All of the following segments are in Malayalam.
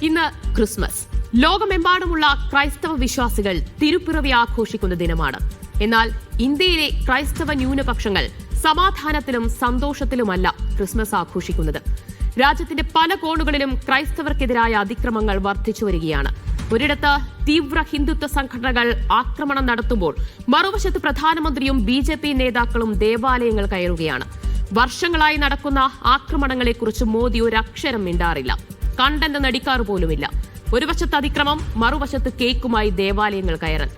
ഇന്ന് ക്രിസ്മസ്. ലോകമെമ്പാടുമുള്ള ക്രൈസ്തവ വിശ്വാസികൾ തിരുപ്പിറവി ആഘോഷിക്കുന്ന ദിനമാണ്. എന്നാൽ ഇന്ത്യയിലെ ക്രൈസ്തവ ന്യൂനപക്ഷങ്ങൾ സമാധാനത്തിലും സന്തോഷത്തിലുമല്ല ക്രിസ്മസ് ആഘോഷിക്കുന്നത്. രാജ്യത്തിന്റെ പല കോണുകളിലും ക്രൈസ്തവർക്കെതിരായ അതിക്രമങ്ങൾ വർദ്ധിച്ചു വരികയാണ്. ഒരിടത്ത് തീവ്ര ഹിന്ദുത്വ സംഘടനകൾ ആക്രമണം നടത്തുമ്പോൾ മറുവശത്ത് പ്രധാനമന്ത്രിയും BJP നേതാക്കളും ദേവാലയങ്ങൾ കയറുകയാണ്. വർഷങ്ങളായി നടക്കുന്ന ആക്രമണങ്ങളെക്കുറിച്ച് മോദി ഒരക്ഷരം മിണ്ടാറില്ല. കണ്ടെന്ന് നടിക്കാറ് പോലുമില്ല. ഒരു വശത്ത് അതിക്രമം, മറുവശത്ത് കേക്കുമായി ദേവാലയങ്ങൾ കയറൽ.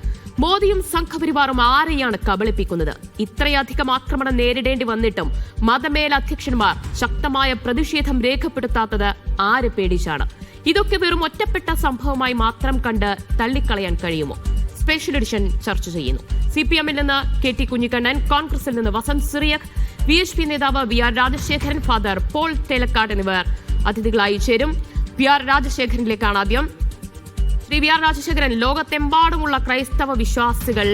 മോദിയും സംഘപരിവാറും ആരെയാണ് കബളിപ്പിക്കുന്നത്? ഇത്രയധികം ആക്രമണം നേരിടേണ്ടി വന്നിട്ടും മതമേലധ്യക്ഷന്മാർ ശക്തമായ പ്രതിഷേധം രേഖപ്പെടുത്താത്തത് ആര് പേടിച്ചാണ്? ഇതൊക്കെ വെറും ഒറ്റപ്പെട്ട സംഭവമായി മാത്രം കണ്ട് തള്ളിക്കളയാൻ കഴിയുമോ? സ്പെഷ്യൽ എഡിഷൻ ചർച്ച ചെയ്യുന്നു. CPM-ൽ നിന്ന് KT കുഞ്ഞിക്കണ്ണൻ, കോൺഗ്രസിൽ നിന്ന് വസന്ത് സിറിയക്, VHP നേതാവ് VR Rajasekharan, father Paul Thelakkat എന്നിവർ അതിഥികളായി ചേരും. VR രാജശേഖരനിലേക്കാണ് ആദ്യം. ശ്രീ VR രാജശേഖരൻ, ലോകത്തെമ്പാടുമുള്ള ക്രൈസ്തവ വിശ്വാസികൾ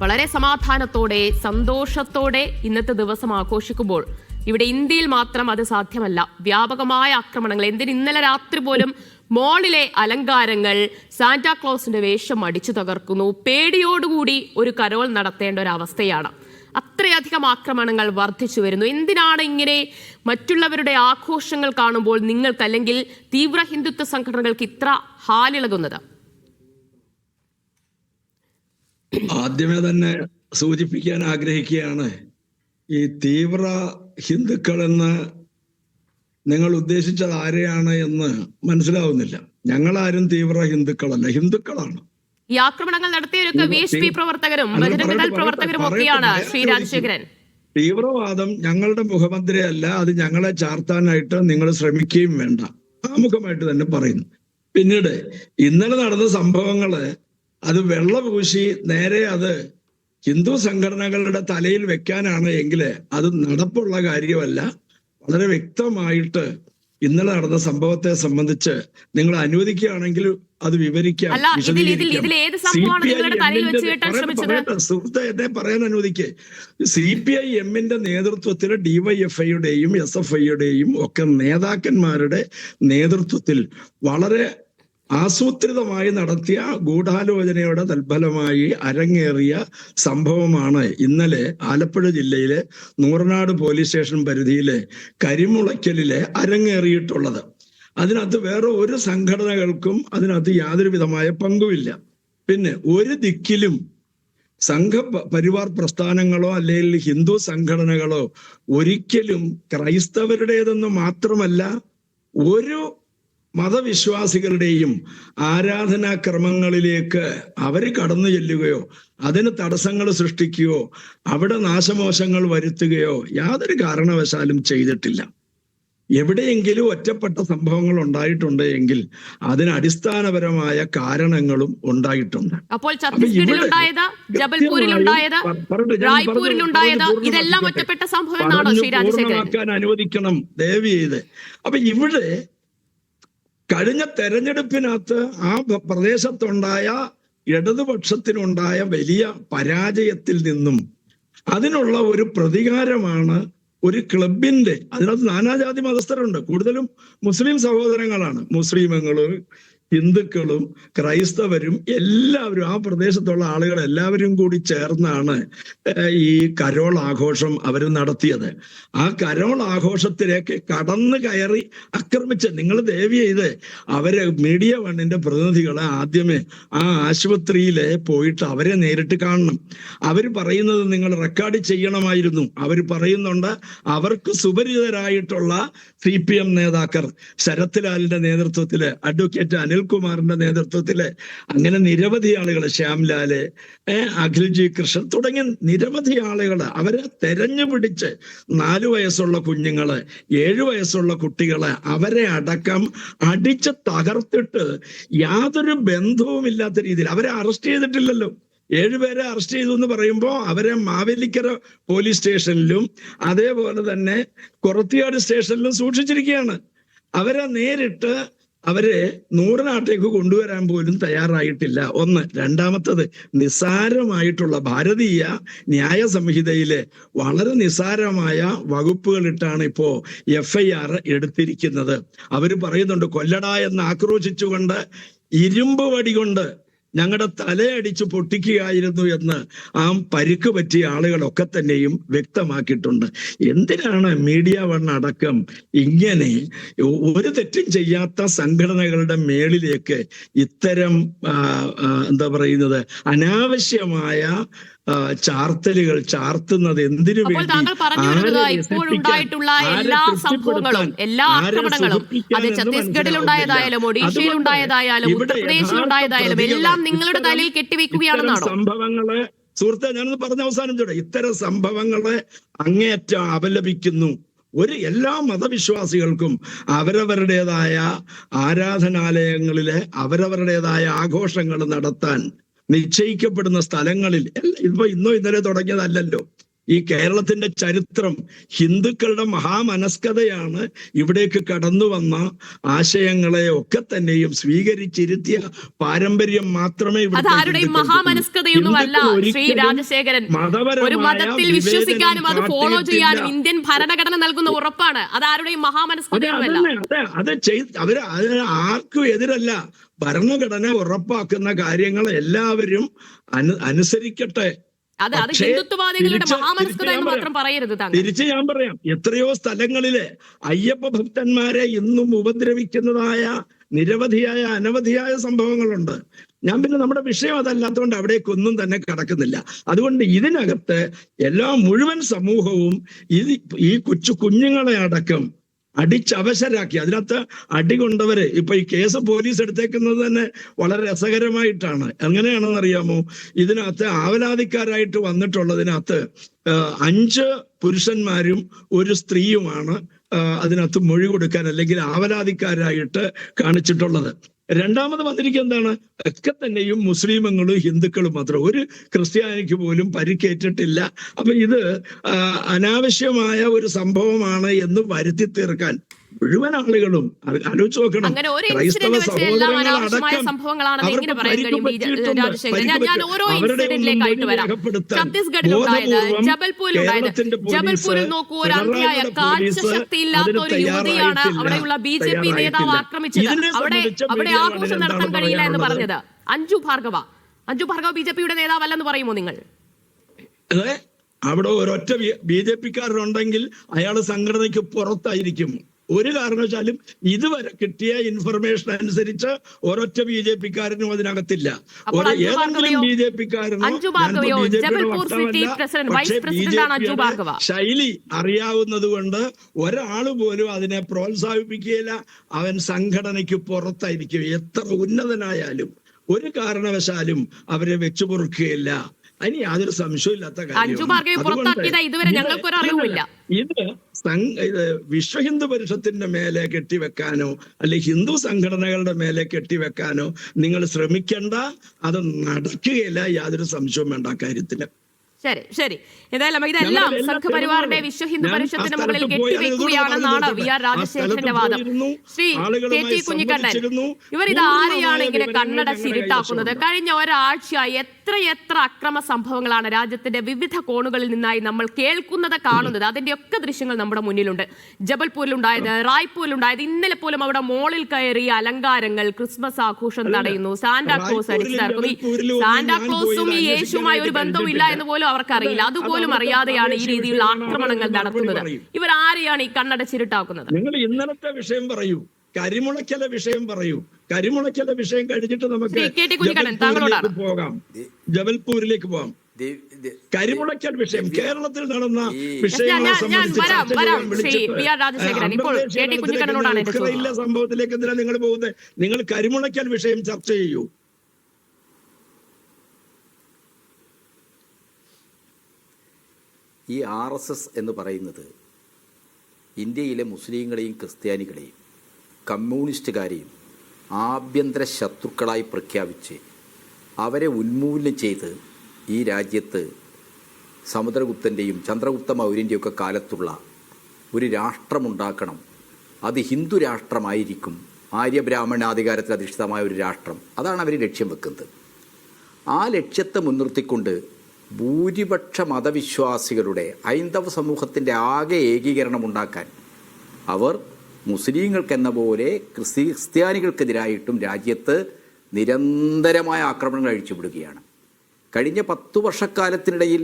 വളരെ സമാധാനത്തോടെ സന്തോഷത്തോടെ ഇന്നത്തെ ദിവസം ആഘോഷിക്കുമ്പോൾ ഇവിടെ ഇന്ത്യയിൽ മാത്രം അത് സാധ്യമല്ല. വ്യാപകമായ ആക്രമണങ്ങൾ. എന്തിന് ഇന്നലെ രാത്രി പോലും മോളിലെ അലങ്കാരങ്ങൾ സാന്റാക്ലോസിന്റെ വേഷം അടിച്ചു തകർക്കുന്നു. പേടിയോടുകൂടി ഒരു കരോൾ നടത്തേണ്ട ഒരു അവസ്ഥയാണ്. അത്രയധികം ആക്രമണങ്ങൾ വർദ്ധിച്ചു വരുന്നു. എന്തിനാണ് ഇങ്ങനെ മറ്റുള്ളവരുടെ ആഘോഷങ്ങൾ കാണുമ്പോൾ നിങ്ങൾക്ക് അല്ലെങ്കിൽ തീവ്ര ഹിന്ദുത്വ സംഘടനകൾക്ക് ഇത്ര ഹാലിളകുന്നത്? ആദ്യമേ തന്നെ സൂചിപ്പിക്കാൻ ആഗ്രഹിക്കുകയാണ്, ഈ തീവ്ര ഹിന്ദുക്കൾ എന്ന് നിങ്ങൾ ഉദ്ദേശിച്ചത് ആരെയാണ് എന്ന് മനസ്സിലാവുന്നില്ല. ഞങ്ങളാരും തീവ്ര ഹിന്ദുക്കളല്ല, ഹിന്ദുക്കളാണ്. ഈ ആക്രമണങ്ങൾ നടത്തിയവരൊക്കെ VHP പ്രവർത്തകരും ബജരംഗദൾ പ്രവർത്തകരും ഒക്കെയാണ് ശ്രീ രാജശേഖരൻ. തീവ്രവാദം ഞങ്ങളുടെ മുഖമുദ്രയല്ല, അത് ഞങ്ങളെ ചാർത്താനായിട്ട് നിങ്ങൾ ശ്രമിക്കുകയും വേണ്ട, ആമുഖമായിട്ട് തന്നെ പറയുന്നു. പിന്നീട് ഇന്നലെ നടന്ന സംഭവങ്ങള് അത് വെള്ളപൂശി നേരെ അത് ഹിന്ദു സംഘടനകളുടെ തലയിൽ വെക്കാനാണ് എങ്കിൽ അത് നടപ്പുള്ള കാര്യമല്ല. വളരെ വ്യക്തമായിട്ട് ഇന്നലെ നടന്ന സംഭവത്തെ സംബന്ധിച്ച് നിങ്ങൾ അനുവദിക്കുകയാണെങ്കിൽ അത് വിവരിക്കാം. സുഹൃത്തെ, എന്നെ പറയാൻ അനുവദിക്കേ. CPIM-ന്റെ നേതൃത്വത്തിൽ DYFI-യുടെയും SFI-യുടെയും ഒക്കെ നേതാക്കന്മാരുടെ നേതൃത്വത്തിൽ വളരെ ആസൂത്രിതമായി നടത്തിയ ഗൂഢാലോചനയുടെ തൽഫലമായി അരങ്ങേറിയ സംഭവമാണ് ഇന്നലെ ആലപ്പുഴ ജില്ലയിലെ നൂറനാട് പോലീസ് സ്റ്റേഷൻ പരിധിയിലെ കരിമുളയ്ക്കലിലെ അരങ്ങേറിയിട്ടുള്ളത്. അതിനകത്ത് വേറെ ഒരു സംഘടനകൾക്കും അതിനകത്ത് യാതൊരു വിധമായ പങ്കുമില്ല. പിന്നെ ഒരു ദിക്കിലും സംഘപരിവാർ പ്രസ്ഥാനങ്ങളോ അല്ലെങ്കിൽ ഹിന്ദു സംഘടനകളോ ഒരിക്കലും ക്രൈസ്തവരുടേതെന്ന് മാത്രമല്ല ഒരു മതവിശ്വാസികളുടെയും ആരാധനാക്രമങ്ങളിലേക്ക് അവർ കടന്നു ചെല്ലുകയോ അതിന് തടസ്സങ്ങൾ സൃഷ്ടിക്കുകയോ അവിടെ നാശമോശങ്ങൾ വരുത്തുകയോ യാതൊരു കാരണവശാലും ചെയ്തിട്ടില്ല. എവിടെയെങ്കിലും ഒറ്റപ്പെട്ട സംഭവങ്ങൾ ഉണ്ടായിട്ടുണ്ട് എങ്കിൽ അതിന് അടിസ്ഥാനപരമായ കാരണങ്ങളും ഉണ്ടായിട്ടുണ്ട്. അപ്പോൾ ഛത്തീസ്ഗഡിലുണ്ടായത്, ജബൽപൂരിലുണ്ടായത്, റായ്പൂരിലുണ്ടായത് ഇതെല്ലാം ഒറ്റപ്പെട്ട സംഭവങ്ങളാണോ ശ്രീ രാജശേഖരൻ? അനുവദിക്കണം ദയവ് ചെയ്ത്. അപ്പൊ ഇവിടെ കഴിഞ്ഞ തെരഞ്ഞെടുപ്പിനകത്ത് ആ പ്രദേശത്തുണ്ടായ ഇടതുപക്ഷത്തിനുണ്ടായ വലിയ പരാജയത്തിൽ നിന്നും അതിനുള്ള ഒരു പ്രതികാരമാണ് ഒരു ക്ലബിന്റെ, അതിനകത്ത് നാനാജാതി മതസ്ഥരുണ്ട്, കൂടുതലും മുസ്ലിം സഹോദരങ്ങളാണ്. മുസ്ലിമുകളും ഹിന്ദുക്കളും ക്രൈസ്തവരും എല്ലാവരും ആ പ്രദേശത്തുള്ള ആളുകൾ എല്ലാവരും കൂടി ചേർന്നാണ് ഈ കരോൾ ആഘോഷം അവർ നടത്തിയത്. ആ കരോൾ ആഘോഷത്തിലേക്ക് കടന്നു കയറി ആക്രമിച്ച് നിങ്ങൾ ദയവ് ചെയ്ത് അവര് മീഡിയ വണ്ണിന്റെ പ്രതിനിധികളെ ആദ്യമേ ആ ആശുപത്രിയിലെ പോയിട്ട് അവരെ നേരിട്ട് കാണണം. അവർ പറയുന്നത് നിങ്ങൾ റെക്കോർഡ് ചെയ്യണമായിരുന്നു. അവർ പറയുന്നുണ്ട് അവർക്ക് സുപരിചിതരായിട്ടുള്ള CPM നേതാക്കൾ, ശരത് ലാലിന്റെ നേതൃത്വത്തില്, അഡ്വക്കേറ്റ് അനിൽകുമാറിന്റെ നേതൃത്വത്തില്, അങ്ങനെ നിരവധി ആളുകൾ, ശ്യാംലാല്, അഖിൽജി കൃഷ്ണൻ തുടങ്ങിയ നിരവധി ആളുകള് അവരെ തെരഞ്ഞു പിടിച്ച് 4 വയസ്സുള്ള കുഞ്ഞുങ്ങള്, 7 വയസ്സുള്ള കുട്ടികളെ അവരെ അടക്കം അടിച്ച് തകർത്തിട്ട് യാതൊരു ബന്ധവുമില്ലാത്ത രീതിയിൽ അവരെ അറസ്റ്റ് ചെയ്തിട്ടില്ലല്ലോ. 7 പേരെ അറസ്റ്റ് ചെയ്തു എന്ന് പറയുമ്പോൾ അവരെ മാവേലിക്കര പോലീസ് സ്റ്റേഷനിലും അതേപോലെ തന്നെ കൊറത്തിയാട് സ്റ്റേഷനിലും സൂക്ഷിച്ചിരിക്കുകയാണ്. അവരെ നേരിട്ട് അവരെ 100 നാട്ടിലേക്ക് കൊണ്ടുവരാൻ പോലും തയ്യാറായിട്ടില്ല. ഒന്ന്. രണ്ടാമത്തത്, നിസ്സാരമായിട്ടുള്ള ഭാരതീയ ന്യായ സംഹിതയിലെ വളരെ നിസ്സാരമായ വകുപ്പുകളിട്ടാണ് ഇപ്പോ FIR എടുത്തിരിക്കുന്നത്. അവർ പറയുന്നുണ്ട്, കൊല്ലട എന്ന് ആക്രോശിച്ചുകൊണ്ട് ഇരുമ്പ് വടി കൊണ്ട് ഞങ്ങളുടെ തലയടിച്ച് പൊട്ടിക്കുകയായിരുന്നു എന്ന് ആ പരിക്ക് പറ്റിയ ആളുകളൊക്കെ തന്നെയും വ്യക്തമാക്കിയിട്ടുണ്ട്. എന്തിനാണ് മീഡിയ വൺ അടക്കം ഇങ്ങനെ ഒരു തെറ്റും ചെയ്യാത്ത സംഘടനകളുടെ മേളിലേക്ക് ഇത്തരം എന്താ പറയുന്നത് അനാവശ്യമായ ചാർത്തലുകൾ ചാർത്തുന്നത്? എന്തിനു അപ്പോൾ താങ്കൾ പറഞ്ഞു വരുന്നത് ഇപ്പോഴുണ്ടായിട്ടുള്ള എല്ലാ സംഭവങ്ങളും, എല്ലാ ആക്രമണങ്ങളും, അത് ഛത്തീസ്ഗഡിൽ ഉണ്ടായതായാലും ഒഡീഷയിൽ ഉണ്ടായതായാലും ഉത്തർപ്രദേശിൽ ഉണ്ടായതായാലും എല്ലാം നിങ്ങളുടെ തലയിൽ കെട്ടിവെക്കുകയാണെന്നാണോ? സംഭവങ്ങളെ സുഹൃത്തെ, ഞാനൊന്ന് പറഞ്ഞ അവസാനം ചോട്ടെ. ഇത്തരം സംഭവങ്ങളെ അങ്ങേയറ്റം അപലപിക്കുന്നു. എല്ലാ മതവിശ്വാസികൾക്കും അവരവരുടേതായ ആരാധനാലയങ്ങളിലെ അവരവരുടേതായ ആഘോഷങ്ങൾ നടത്താൻ നിശ്ചയിക്കപ്പെടുന്ന സ്ഥലങ്ങളിൽ ഇപ്പൊ ഇന്നോ ഇന്നലെ തുടങ്ങിയതല്ലല്ലോ. ഈ കേരളത്തിന്റെ ചരിത്രം ഹിന്ദുക്കളുടെ മഹാമനസ്കതയാണ് ഇവിടേക്ക് കടന്നു വന്ന ആശയങ്ങളെ ഒക്കെ തന്നെയും സ്വീകരിച്ചിരുത്തിയ പാരമ്പര്യം മാത്രമേ ഒരു മതത്തിൽ വിശ്വസിക്കാനും അത് ഫോളോ ചെയ്യാനും ഇന്ത്യൻ ഭരണഘടന നൽകുന്ന ഉറപ്പാണ്. അത് ആരുടെയും മഹാമനസ്കതയൊന്നുമല്ല. അവര് ആർക്കും എതിരല്ല. ഭരണഘടന ഉറപ്പാക്കുന്ന കാര്യങ്ങൾ എല്ലാവരും അനുസരിക്കട്ടെ. തിരിച്ച് ഞാൻ പറയാം, എത്രയോ സ്ഥലങ്ങളിലെ അയ്യപ്പ ഭക്തന്മാരെ ഇന്നും ഉപദ്രവിക്കുന്നതായ നിരവധിയായ അനവധിയായ സംഭവങ്ങളുണ്ട്. ഞാൻ പിന്നെ നമ്മുടെ വിഷയം അതല്ലാത്തതുകൊണ്ട് അവിടേക്കൊന്നും തന്നെ കടക്കുന്നില്ല. അതുകൊണ്ട് ഇതിനകത്ത് മുഴുവൻ സമൂഹവും ഈ കുഞ്ഞുങ്ങളെ അടക്കം അടിച്ചവശരാക്കി. അതിനകത്ത് അടികൊണ്ടവര് ഇപ്പൊ ഈ കേസ് പോലീസ് എടുത്തേക്കുന്നത് തന്നെ വളരെ രസകരമായിട്ടാണ്. എങ്ങനെയാണെന്നറിയാമോ? ഇതിനകത്ത് ആവലാതിക്കാരായിട്ട് വന്നിട്ടുള്ളതിനകത്ത് 5 പുരുഷന്മാരും 1 സ്ത്രീയുമാണ് അതിനകത്ത് മൊഴി കൊടുക്കാൻ അല്ലെങ്കിൽ ആവലാതിക്കാരായിട്ട് കാണിച്ചിട്ടുള്ളത്. രണ്ടാമത് വന്നിരിക്കുക എന്താണ്? ഒക്കെ തന്നെയും മുസ്ലിമുകളും ഹിന്ദുക്കളും മാത്രം. ഒരു ക്രിസ്ത്യാനിക്ക് പോലും പരിക്കേറ്റിട്ടില്ല. അപ്പൊ ഇത് അനാവശ്യമായ ഒരു സംഭവമാണ് എന്ന് വരുത്തി തീർക്കാൻ മുഴുവൻ ആളുകളും ആലോചിച്ച് നോക്കണം. ക്രൈസ്തവ സഹോദരങ്ങളടക്കം ജബൽപൂരിൽ നോക്കൂ, ഒരു അന്യായ കാഴ്ചശക്തിയില്ലാത്ത ഒരു യുവതിയാണ് അവിടെയുള്ള BJP നേതാവ് ആക്രമിച്ചത്. അവിടെ ആഘോഷം നടത്താൻ കഴിയില്ല എന്ന് പറഞ്ഞത് അഞ്ജു ഭാർഗവ BJPയുടെ നേതാവല്ലെന്ന് പറയുമോ നിങ്ങൾ? അവിടെ ഒരൊറ്റ BJPക്കാരനുണ്ടെങ്കിൽ അയാൾ സംഘടനയ്ക്ക് പുറത്തായിരിക്കും. ഒരു കാരണവശാലും ഇതുവരെ കിട്ടിയ ഇൻഫർമേഷൻ അനുസരിച്ച് ഒരൊറ്റ BJPക്കാരനും അതിനകത്തില്ല. ഏതെങ്കിലും BJPക്കാരനോ ശൈലി അറിയാവുന്നത് കൊണ്ട് ഒരാള് പോലും അതിനെ പ്രോത്സാഹിപ്പിക്കുകയില്ല. അവൻ സംഘടനയ്ക്ക് പുറത്തായിരിക്കും. എത്ര ഉന്നതനായാലും ഒരു കാരണവശാലും അവരെ വെച്ചു പൊറുക്കുകയില്ല. അതിന് യാതൊരു സംശയമില്ലാത്ത ഇത് വിശ്വ ഹിന്ദു പരിഷത്തിന്റെ മേലെ കെട്ടിവെക്കാനോ അല്ലെ ഹിന്ദു സംഘടനകളുടെ മേലെ കെട്ടിവെക്കാനോ നിങ്ങൾ ശ്രമിക്കേണ്ട. അത് നടക്കുകയില്ല, യാതൊരു സംശയവും വേണ്ട കാര്യത്തില്. ശരി. ഏതായാലും ഇതെല്ലാം സംഘപരിവാറിന്റെ വിശ്വ ഹിന്ദു പരിഷത്തിന് മുകളിൽ കെട്ടിവെക്കുകയാണെന്നാണ് VR രാജശേഖരന്റെ വാദം. ശ്രീ KT കുഞ്ഞിക്കണ്ണൻ, ഇവർ ഇത് ആരെയാണ് ഇങ്ങനെ കണ്ണട ചിരിട്ടാക്കുന്നത്? കഴിഞ്ഞ ഒരാഴ്ചയായി എത്രയെത്ര അക്രമ സംഭവങ്ങളാണ് രാജ്യത്തിന്റെ വിവിധ കോണുകളിൽ നിന്നായി നമ്മൾ കേൾക്കുന്നത്, കാണുന്നത്. അതിന്റെ ഒക്കെ ദൃശ്യങ്ങൾ നമ്മുടെ മുന്നിലുണ്ട്. ജബൽപൂരിലുണ്ടായത്, റായ്പൂരിലുണ്ടായത്, ഇന്നലെ പോലും അവിടെ മോളിൽ കയറി അലങ്കാരങ്ങൾ, ക്രിസ്മസ് ആഘോഷം തടയുന്നു, സാന്റാക്ലോസ് അടിച്ചു തകർക്കുന്നു. സാന്റാക്ലോസും ഈ യേശുവുമായി ഒരു ബന്ധവുമില്ല എന്ന് പോലും അവർക്കറിയില്ല. അതുപോലും അറിയാതെയാണ് ഈ രീതിയിലുള്ള ആക്രമണങ്ങൾ നടത്തുന്നത്. ഇവർ ആരെയാണ് ഈ കണ്ണട ചിരിട്ടാക്കുന്നത്? നിങ്ങൾ ഇന്നലത്തെ വിഷയം പറയൂ, കരിമുളയ്ക്കല വിഷയം പറയൂ. കരിമുളയ്ക്കല വിഷയം കഴിഞ്ഞിട്ട് നമുക്ക് പോകാം, ജബൽപൂരിലേക്ക് പോകാം. കരിമുളയ്ക്കൽ വിഷയം കേരളത്തിൽ നടന്ന വിഷയങ്ങളെ സംഭവത്തിലേക്ക് എന്തിനാണ് നിങ്ങൾ പോകുന്നത്? നിങ്ങൾ കരിമുളയ്ക്കൽ വിഷയം ചർച്ച ചെയ്യൂ. ഈ RSS എന്ന് പറയുന്നത് ഇന്ത്യയിലെ മുസ്ലിങ്ങളെയും ക്രിസ്ത്യാനികളെയും കമ്മ്യൂണിസ്റ്റുകാരെയും ആഭ്യന്തര ശത്രുക്കളായി പ്രഖ്യാപിച്ച് അവരെ ഉന്മൂലനം ചെയ്ത് ഈ രാജ്യത്ത് സമുദ്രഗുപ്തൻ്റെയും ചന്ദ്രഗുപ്ത മൗര്യൻ്റെയും ഒക്കെ കാലത്തുള്ള ഒരു രാഷ്ട്രമുണ്ടാക്കണം, അത് ഹിന്ദു രാഷ്ട്രമായിരിക്കും ആര്യബ്രാഹ്മണാധികാരത്തിൽ അധിഷ്ഠിതമായ ഒരു രാഷ്ട്രം, അതാണ് അവർ ലക്ഷ്യം വെക്കുന്നത്. ആ ലക്ഷ്യത്തെ മുൻനിർത്തിക്കൊണ്ട് ഭൂരിപക്ഷ മതവിശ്വാസികളുടെ ഹൈന്ദവ സമൂഹത്തിൻ്റെ ആകെ ഏകീകരണം ഉണ്ടാക്കാൻ അവർ മുസ്ലിങ്ങൾക്കെന്ന പോലെ ക്രിസ്ത്യാനികൾക്കെതിരായിട്ടും രാജ്യത്ത് നിരന്തരമായ ആക്രമണങ്ങൾ അഴിച്ചുവിടുകയാണ്. കഴിഞ്ഞ 10 വർഷക്കാലത്തിനിടയിൽ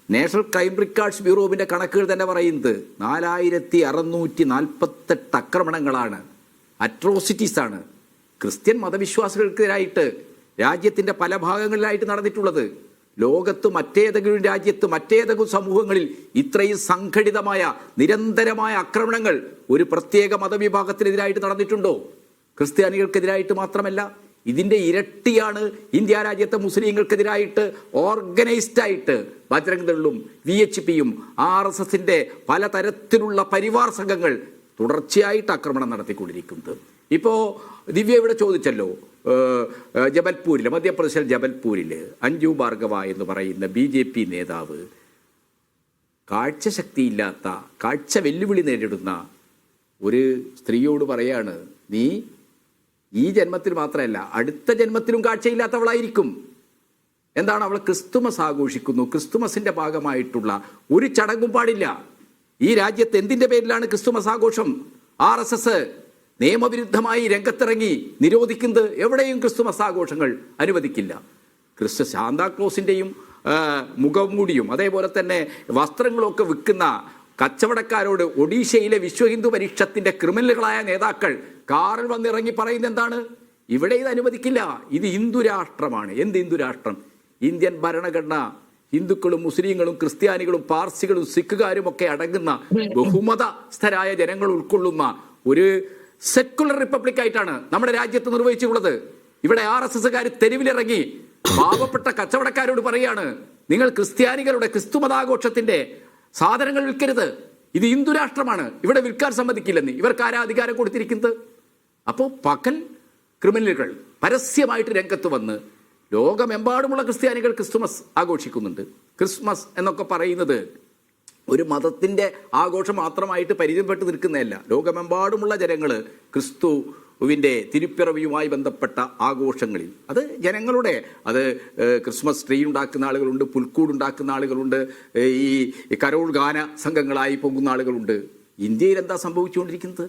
നാഷണൽ ക്രൈം റെക്കോർഡ്സ് ബ്യൂറോവിൻ്റെ കണക്കുകൾ തന്നെ പറയുന്നത് 4648 ആക്രമണങ്ങളാണ്, അട്രോസിറ്റീസാണ് ക്രിസ്ത്യൻ മതവിശ്വാസികൾക്കെതിരായിട്ട് രാജ്യത്തിൻ്റെ പല ഭാഗങ്ങളിലായിട്ട് നടന്നിട്ടുള്ളത്. ലോകത്ത് മറ്റേതെങ്കിലും രാജ്യത്ത് മറ്റേതെങ്കിലും സമൂഹങ്ങളിൽ ഇത്രയും സംഘടിതമായ നിരന്തരമായ ആക്രമണങ്ങൾ ഒരു പ്രത്യേക മതവിഭാഗത്തിനെതിരായിട്ട് നടന്നിട്ടുണ്ടോ? ക്രിസ്ത്യാനികൾക്കെതിരായിട്ട് മാത്രമല്ല, ഇതിൻ്റെ ഇരട്ടിയാണ് ഇന്ത്യ രാജ്യത്തെ മുസ്ലിങ്ങൾക്കെതിരായിട്ട് ഓർഗനൈസ്ഡായിട്ട് ബജ്രംഗ് ദളും VHPയും RSSന്റെ പലതരത്തിലുള്ള പരിവാർ സംഘങ്ങൾ തുടർച്ചയായിട്ട് ആക്രമണം നടത്തിക്കൊണ്ടിരിക്കുന്നത്. ഇപ്പോൾ ദിവ്യ ഇവിടെ ചോദിച്ചല്ലോ, ജബൽപൂരിൽ, മധ്യപ്രദേശിൽ ജബൽപൂരിൽ അഞ്ജു ഭാർഗവ എന്ന് പറയുന്ന BJP നേതാവ് കാഴ്ചശക്തിയില്ലാത്ത, കാഴ്ച വെല്ലുവിളി നേരിടുന്ന ഒരു സ്ത്രീയോട് പറയാണ്, നീ ഈ ജന്മത്തിൽ മാത്രമല്ല അടുത്ത ജന്മത്തിലും കാഴ്ചയില്ലാത്തവളായിരിക്കും. എന്താണ്? അവൾ ക്രിസ്തുമസ് ആഘോഷിക്കുന്നു. ക്രിസ്തുമസിൻ്റെ ഭാഗമായിട്ടുള്ള ഒരു ചടങ്ങും പാടില്ല. ഈ രാജ്യത്ത് എന്തിൻ്റെ പേരിലാണ് ക്രിസ്തുമസ് ആഘോഷം? RSS നിയമവിരുദ്ധമായി രംഗത്തിറങ്ങി നിരോധിക്കുന്നത്. എവിടെയും ക്രിസ്തുമസ് ആഘോഷങ്ങൾ അനുവദിക്കില്ല. സാന്താക്ലോസിൻ്റെയും മുഖംമൂടിയും അതേപോലെ തന്നെ വസ്ത്രങ്ങളൊക്കെ വിൽക്കുന്ന കച്ചവടക്കാരോട് ഒഡീഷയിലെ വിശ്വ ഹിന്ദു പരിഷത്തിൻ്റെ ക്രിമിനലുകളായ നേതാക്കൾ കാറിൽ വന്നിറങ്ങി പറയുന്നത് എന്താണ്? ഇവിടെ ഇത് അനുവദിക്കില്ല, ഇത് ഹിന്ദു രാഷ്ട്രമാണ്. എന്ത് ഹിന്ദു രാഷ്ട്രം? ഇന്ത്യൻ ഭരണഘടന ഹിന്ദുക്കളും മുസ്ലിങ്ങളും ക്രിസ്ത്യാനികളും പാർസികളും സിഖുകാരും ഒക്കെ അടങ്ങുന്ന ബഹുമതസ്ഥരായ ജനങ്ങൾ ഉൾക്കൊള്ളുന്ന ഒരു സെക്കുലർ റിപ്പബ്ലിക് ആയിട്ടാണ് നമ്മുടെ രാജ്യത്ത് നിർവഹിച്ചിട്ടുള്ളത്. ഇവിടെ RSSകാർ തെരുവിലിറങ്ങി പാവപ്പെട്ട കച്ചവടക്കാരോട് പറയാണ്, നിങ്ങൾ ക്രിസ്ത്യാനികളുടെ ക്രിസ്തുമതാഘോഷത്തിന്റെ സാധനങ്ങൾ വിൽക്കരുത്, ഇത് ഹിന്ദു രാഷ്ട്രമാണ്, ഇവിടെ വിൽക്കാൻ സമ്മതിക്കില്ലെന്ന്. ഇവർക്ക് ആരാ അധികാരം കൊടുത്തിരിക്കുന്നത്? അപ്പോൾ പകൽ ക്രിമിനലുകൾ പരസ്യമായിട്ട് രംഗത്ത് വന്ന് ലോകമെമ്പാടുമുള്ള ക്രിസ്ത്യാനികൾ ക്രിസ്തുമസ് ആഘോഷിക്കുന്നുണ്ട്. ക്രിസ്മസ് എന്നൊക്കെ പറയുന്നത് ഒരു മതത്തിൻ്റെ ആഘോഷം മാത്രമായിട്ട് പരിചയപ്പെട്ട് നിൽക്കുന്നതല്ല. ലോകമെമ്പാടുമുള്ള ജനങ്ങൾ ക്രിസ്തുവിൻ്റെ തിരുപ്പിറവിയുമായി ബന്ധപ്പെട്ട ആഘോഷങ്ങളിൽ അത് ജനങ്ങളുടെ ക്രിസ്മസ് ട്രീ ഉണ്ടാക്കുന്ന ആളുകളുണ്ട്, പുൽക്കൂടുണ്ടാക്കുന്ന ആളുകളുണ്ട്, ഈ കരോൾ ഗാന സംഘങ്ങളായി പോകുന്ന ആളുകളുണ്ട്. ഇന്ത്യയിൽ എന്താ സംഭവിച്ചുകൊണ്ടിരിക്കുന്നത്?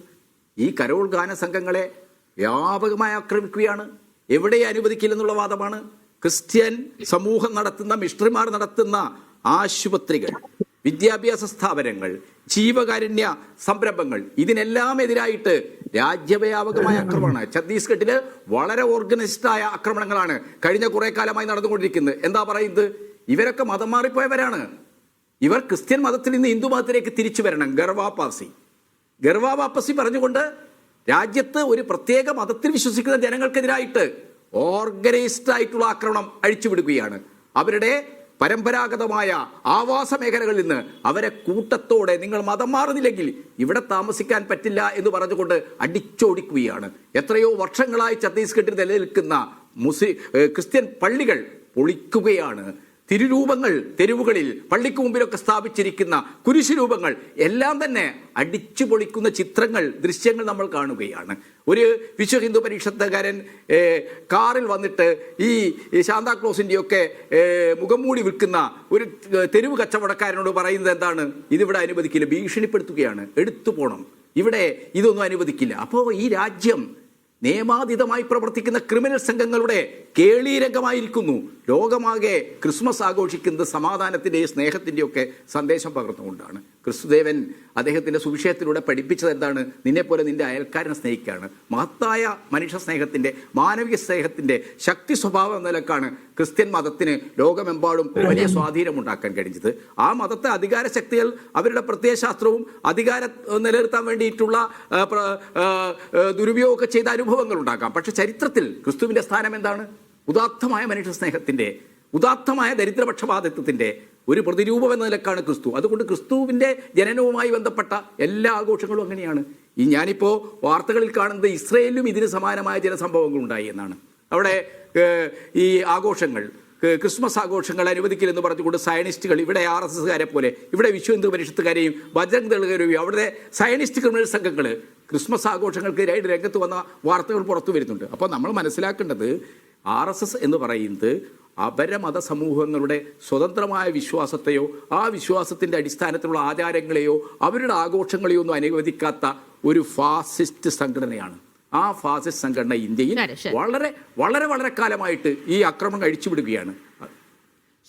ഈ കരോൾ ഗാന സംഘങ്ങളെ വ്യാപകമായി ആക്രമിക്കുകയാണ്. എവിടെ അനുവദിക്കില്ലെന്നുള്ള വാദമാണ്. ക്രിസ്ത്യൻ സമൂഹം നടത്തുന്ന, മിഷണറിമാർ നടത്തുന്ന ആശുപത്രികൾ, വിദ്യാഭ്യാസ സ്ഥാപനങ്ങൾ, ജീവകാരുണ്യ സംരംഭങ്ങൾ, ഇതിനെല്ലാം എതിരായിട്ട് രാജ്യവ്യാപകമായ ആക്രമണമാണ്. ഛത്തീസ്ഗഡിൽ വളരെ ഓർഗനൈസ്ഡായ ആക്രമണങ്ങളാണ് കഴിഞ്ഞ കുറെ കാലമായി നടന്നുകൊണ്ടിരിക്കുന്നത്. എന്താ പറയുന്നത്? ഇവരൊക്കെ മതം മാറിപ്പോയവരാണ്. ഇവർ ക്രിസ്ത്യൻ മതത്തിൽ നിന്ന് ഹിന്ദു മതത്തിലേക്ക് തിരിച്ചു വരണം. ഗർവാ വാപ്പസി പറഞ്ഞുകൊണ്ട് രാജ്യത്ത് ഒരു പ്രത്യേക മതത്തിൽ വിശ്വസിക്കുന്ന ജനങ്ങൾക്കെതിരായിട്ട് ഓർഗനൈസ്ഡ് ആയിട്ടുള്ള ആക്രമണം അഴിച്ചുവിടുകയാണ്. അവരുടെ പരമ്പരാഗതമായ ആവാസ മേഖലകളിൽ നിന്ന് അവരെ കൂട്ടത്തോടെ നിങ്ങൾ മതം മാറുന്നില്ലെങ്കിൽ ഇവിടെ താമസിക്കാൻ പറ്റില്ല എന്ന് പറഞ്ഞുകൊണ്ട് അടിച്ചോടിക്കുകയാണ്. എത്രയോ വർഷങ്ങളായി ഛത്തീസ്ഗഡിൽ നിലനിൽക്കുന്ന ക്രിസ്ത്യൻ പള്ളികൾ പൊളിക്കുകയാണ്. തിരുരൂപങ്ങൾ തെരുവുകളിൽ പള്ളിക്ക് മുമ്പിലൊക്കെ സ്ഥാപിച്ചിരിക്കുന്ന കുരിശുരൂപങ്ങൾ എല്ലാം തന്നെ അടിച്ചു പൊളിക്കുന്ന ചിത്രങ്ങൾ, ദൃശ്യങ്ങൾ നമ്മൾ കാണുകയാണ്. ഒരു വിശ്വ ഹിന്ദു പരിഷത്തുകാരൻ കാറിൽ വന്നിട്ട് ഈ സാന്താക്ലോസിൻ്റെയൊക്കെ മുഖംമൂടി വിൽക്കുന്ന ഒരു തെരുവ് കച്ചവടക്കാരനോട് പറയുന്നത് എന്താണ്? ഇതിവിടെ അനുവദിക്കില്ല, ഭീഷണിപ്പെടുത്തുകയാണ്, എടുത്തു പോകണം, ഇവിടെ ഇതൊന്നും അനുവദിക്കില്ല. അപ്പോൾ ഈ രാജ്യം നിയമാതീതമായി പ്രവർത്തിക്കുന്ന ക്രിമിനൽ സംഘങ്ങളുടെ കേളീരംഗമായിരിക്കുന്നു. ലോകമാകെ ക്രിസ്മസ് ആഘോഷിക്കുന്നത് സമാധാനത്തിൻ്റെയും സ്നേഹത്തിൻ്റെയും ഒക്കെ സന്ദേശം പകർന്നുകൊണ്ടാണ്. ക്രിസ്തുദേവൻ അദ്ദേഹത്തിൻ്റെ സുവിശേഷത്തിലൂടെ പഠിപ്പിച്ചത് എന്താണ്? നിന്നെപ്പോലെ നിന്റെ അയൽക്കാരനെ സ്നേഹിക്കുകയാണ്. മഹത്തായ മനുഷ്യ സ്നേഹത്തിൻ്റെ, മാനവിക സ്നേഹത്തിൻ്റെ ശക്തി സ്വഭാവം എന്ന നിലക്കാണ് ക്രിസ്ത്യൻ മതത്തിന് ലോകമെമ്പാടും വലിയ സ്വാധീനമുണ്ടാക്കാൻ കഴിഞ്ഞത്. ആ മതത്തെ അധികാര ശക്തികൾ അവരുടെ പ്രത്യയശാസ്ത്രവും അധികാരം നിലനിർത്താൻ വേണ്ടിയിട്ടുള്ള ദുരുപയോഗമൊക്കെ ചെയ്ത അനുഭവങ്ങൾ ഉണ്ടാക്കാം. പക്ഷെ ചരിത്രത്തിൽ ക്രിസ്തുവിൻ്റെ സ്ഥാനം എന്താണ്? ഉദാത്തമായ മനുഷ്യ സ്നേഹത്തിൻ്റെ, ഉദാത്തമായ ദരിദ്രപക്ഷപാതിത്വത്തിൻ്റെ ഒരു പ്രതിരൂപം എന്ന നിലക്കാണ് ക്രിസ്തു. അതുകൊണ്ട് ക്രിസ്തുവിൻ്റെ ജനനവുമായി ബന്ധപ്പെട്ട എല്ലാ ആഘോഷങ്ങളും അങ്ങനെയാണ്. ഞാനിപ്പോൾ വാർത്തകളിൽ കാണുന്നത് ഇസ്രയേലിലും ഇതിന് സമാനമായ ചില സംഭവങ്ങൾ ഉണ്ടായി എന്നാണ്. അവിടെ ഈ ആഘോഷങ്ങൾ, ക്രിസ്മസ് ആഘോഷങ്ങൾ അനുവദിക്കില്ലെന്ന് പറഞ്ഞുകൊണ്ട് സയനിസ്റ്റുകൾ, ഇവിടെ RSSകാരെ പോലെ ഇവിടെ വിശ്വ ഹിന്ദു പരിഷത്തുകാരെയും ബജ്രംഗ് ദളുകാരെയും അവിടെ സയനിസ്റ്റ് ക്രിമിനൽ സംഘങ്ങൾ ക്രിസ്മസ് ആഘോഷങ്ങൾക്കെതിരായി രംഗത്ത് വന്ന വാർത്തകൾ പുറത്തു വരുന്നുണ്ട്. അപ്പോൾ നമ്മൾ മനസ്സിലാക്കേണ്ടത് RSS എന്ന് പറയുന്നത് അപരമത സമൂഹങ്ങളുടെ സ്വതന്ത്രമായ വിശ്വാസത്തെയോ ആ വിശ്വാസത്തിൻ്റെ അടിസ്ഥാനത്തിലുള്ള ആചാരങ്ങളെയോ അവരുടെ ആഘോഷങ്ങളെയോ ഒന്നും അനുവദിക്കാത്ത ഒരു ഫാസിസ്റ്റ് സംഘടനയാണ്. ആ ഫാസിസ്റ്റ് സംഘടന ഇന്ത്യയിൽ വളരെ വളരെ വളരെ കാലമായിട്ട് ഈ ആക്രമണം അഴിച്ചുവിടുകയാണ്.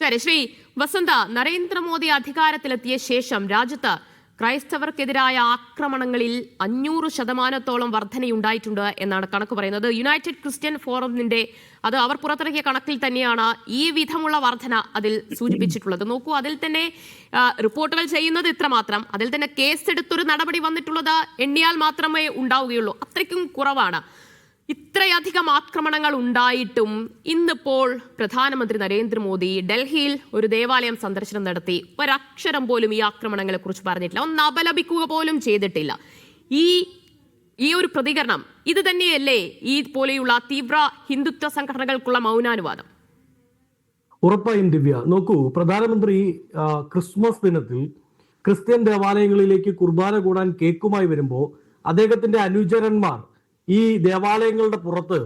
ശരി, ശ്രീ വസന്ത, നരേന്ദ്രമോദി അധികാരത്തിലെത്തിയ ശേഷം രാജ്യത്ത് ക്രൈസ്തവർക്കെതിരായ ആക്രമണങ്ങളിൽ 500% വർധനയുണ്ടായിട്ടുണ്ട് എന്നാണ് കണക്ക് പറയുന്നത്. യുണൈറ്റഡ് ക്രിസ്ത്യൻ ഫോറമിന്റെ അവർ പുറത്തിറക്കിയ കണക്കിൽ തന്നെയാണ് ഈ വിധമുള്ള വർധന അതിൽ സൂചിപ്പിച്ചിട്ടുള്ളത്. നോക്കൂ, അതിൽ തന്നെ റിപ്പോർട്ടുകൾ ചെയ്യുന്നത് ഇത്രമാത്രം, അതിൽ തന്നെ കേസെടുത്തൊരു നടപടി വന്നിട്ടുള്ളത് എണ്ണിയാൽ മാത്രമേ ഉണ്ടാവുകയുള്ളൂ. അത്രയ്ക്കും കുറവാണ്. ഇത്രയധികം ആക്രമണങ്ങൾ ഉണ്ടായിട്ടും ഇന്നിപ്പോൾ പ്രധാനമന്ത്രി നരേന്ദ്രമോദി ഡൽഹിയിൽ ഒരു ദേവാലയം സന്ദർശനം നടത്തി. ഒരക്ഷരം പോലും ഈ ആക്രമണങ്ങളെ കുറിച്ച് പറഞ്ഞിട്ടില്ല, ഒന്ന് അപലപിക്കുക പോലും ചെയ്തിട്ടില്ല. ഈ ഒരു പ്രതികരണം ഇത് തന്നെയല്ലേ ഈ പോലെയുള്ള തീവ്ര ഹിന്ദുത്വ സംഘടനകൾക്കുള്ള മൗനാനുവാദം? ഉറപ്പായും ദിവ്യ, നോക്കൂ, പ്രധാനമന്ത്രി ക്രിസ്മസ് ദിനത്തിൽ ക്രിസ്ത്യൻ ദേവാലയങ്ങളിലേക്ക് കുർബാന കൂടാൻ കേക്കുമായി വരുമ്പോൾ അദ്ദേഹത്തിന്റെ അനുചരന്മാർ ഈ ദേവാലയങ്ങളുടെ പുറത്ത്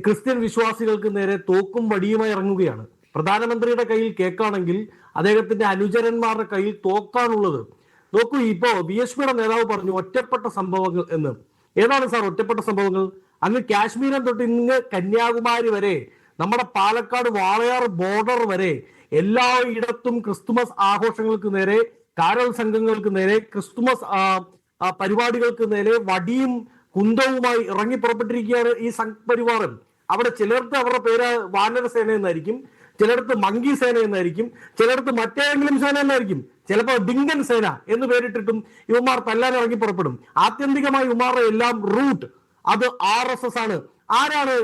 ക്രിസ്ത്യൻ വിശ്വാസികൾക്ക് നേരെ തോക്കും വടിയുമായി ഇറങ്ങുകയാണ്. പ്രധാനമന്ത്രിയുടെ കയ്യിൽ കേക്കാണെങ്കിൽ അദ്ദേഹത്തിന്റെ അനുചരന്മാരുടെ കയ്യിൽ തോക്കാണുള്ളത്. നോക്കൂ, ഇപ്പോ BHPയുടെ നേതാവ് പറഞ്ഞു ഒറ്റപ്പെട്ട സംഭവങ്ങൾ എന്ന്. ഏതാണ് സാർ ഒറ്റപ്പെട്ട സംഭവങ്ങൾ? അങ്ങ് കാശ്മീരം തൊട്ട് ഇങ്ങ് കന്യാകുമാരി വരെ, നമ്മുടെ പാലക്കാട് വാളയാർ ബോർഡർ വരെ എല്ലായിടത്തും ക്രിസ്തുമസ് ആഘോഷങ്ങൾക്ക് നേരെ, കാരൽ സംഘങ്ങൾക്ക് നേരെ, ക്രിസ്തുമസ് പരിപാടികൾക്ക് നേരെ വടിയും കുന്തവുമായി ഇറങ്ങി പുറപ്പെട്ടിരിക്കുകയാണ് ഈ സംഘപരിവാരം. അവിടെ ചിലർക്ക് അവരുടെ പേര് വാനരസേന എന്നായിരിക്കും, ചിലടത്ത് മങ്കി സേന എന്നായിരിക്കും, ചിലടത്ത് മറ്റേതെങ്കിലും സേന എന്നായിരിക്കും, ചിലപ്പോൾ ഡിങ്കൻ സേന എന്ന് പേരിട്ടിട്ടും ഇവന്മാർ തല്ലാൻ ഇറങ്ങി പുറപ്പെടും. ആത്യന്തികമായി ഇവന്മാരുടെ എല്ലാം റൂട്ട് അത് RSS ആണ്. ആരാണ്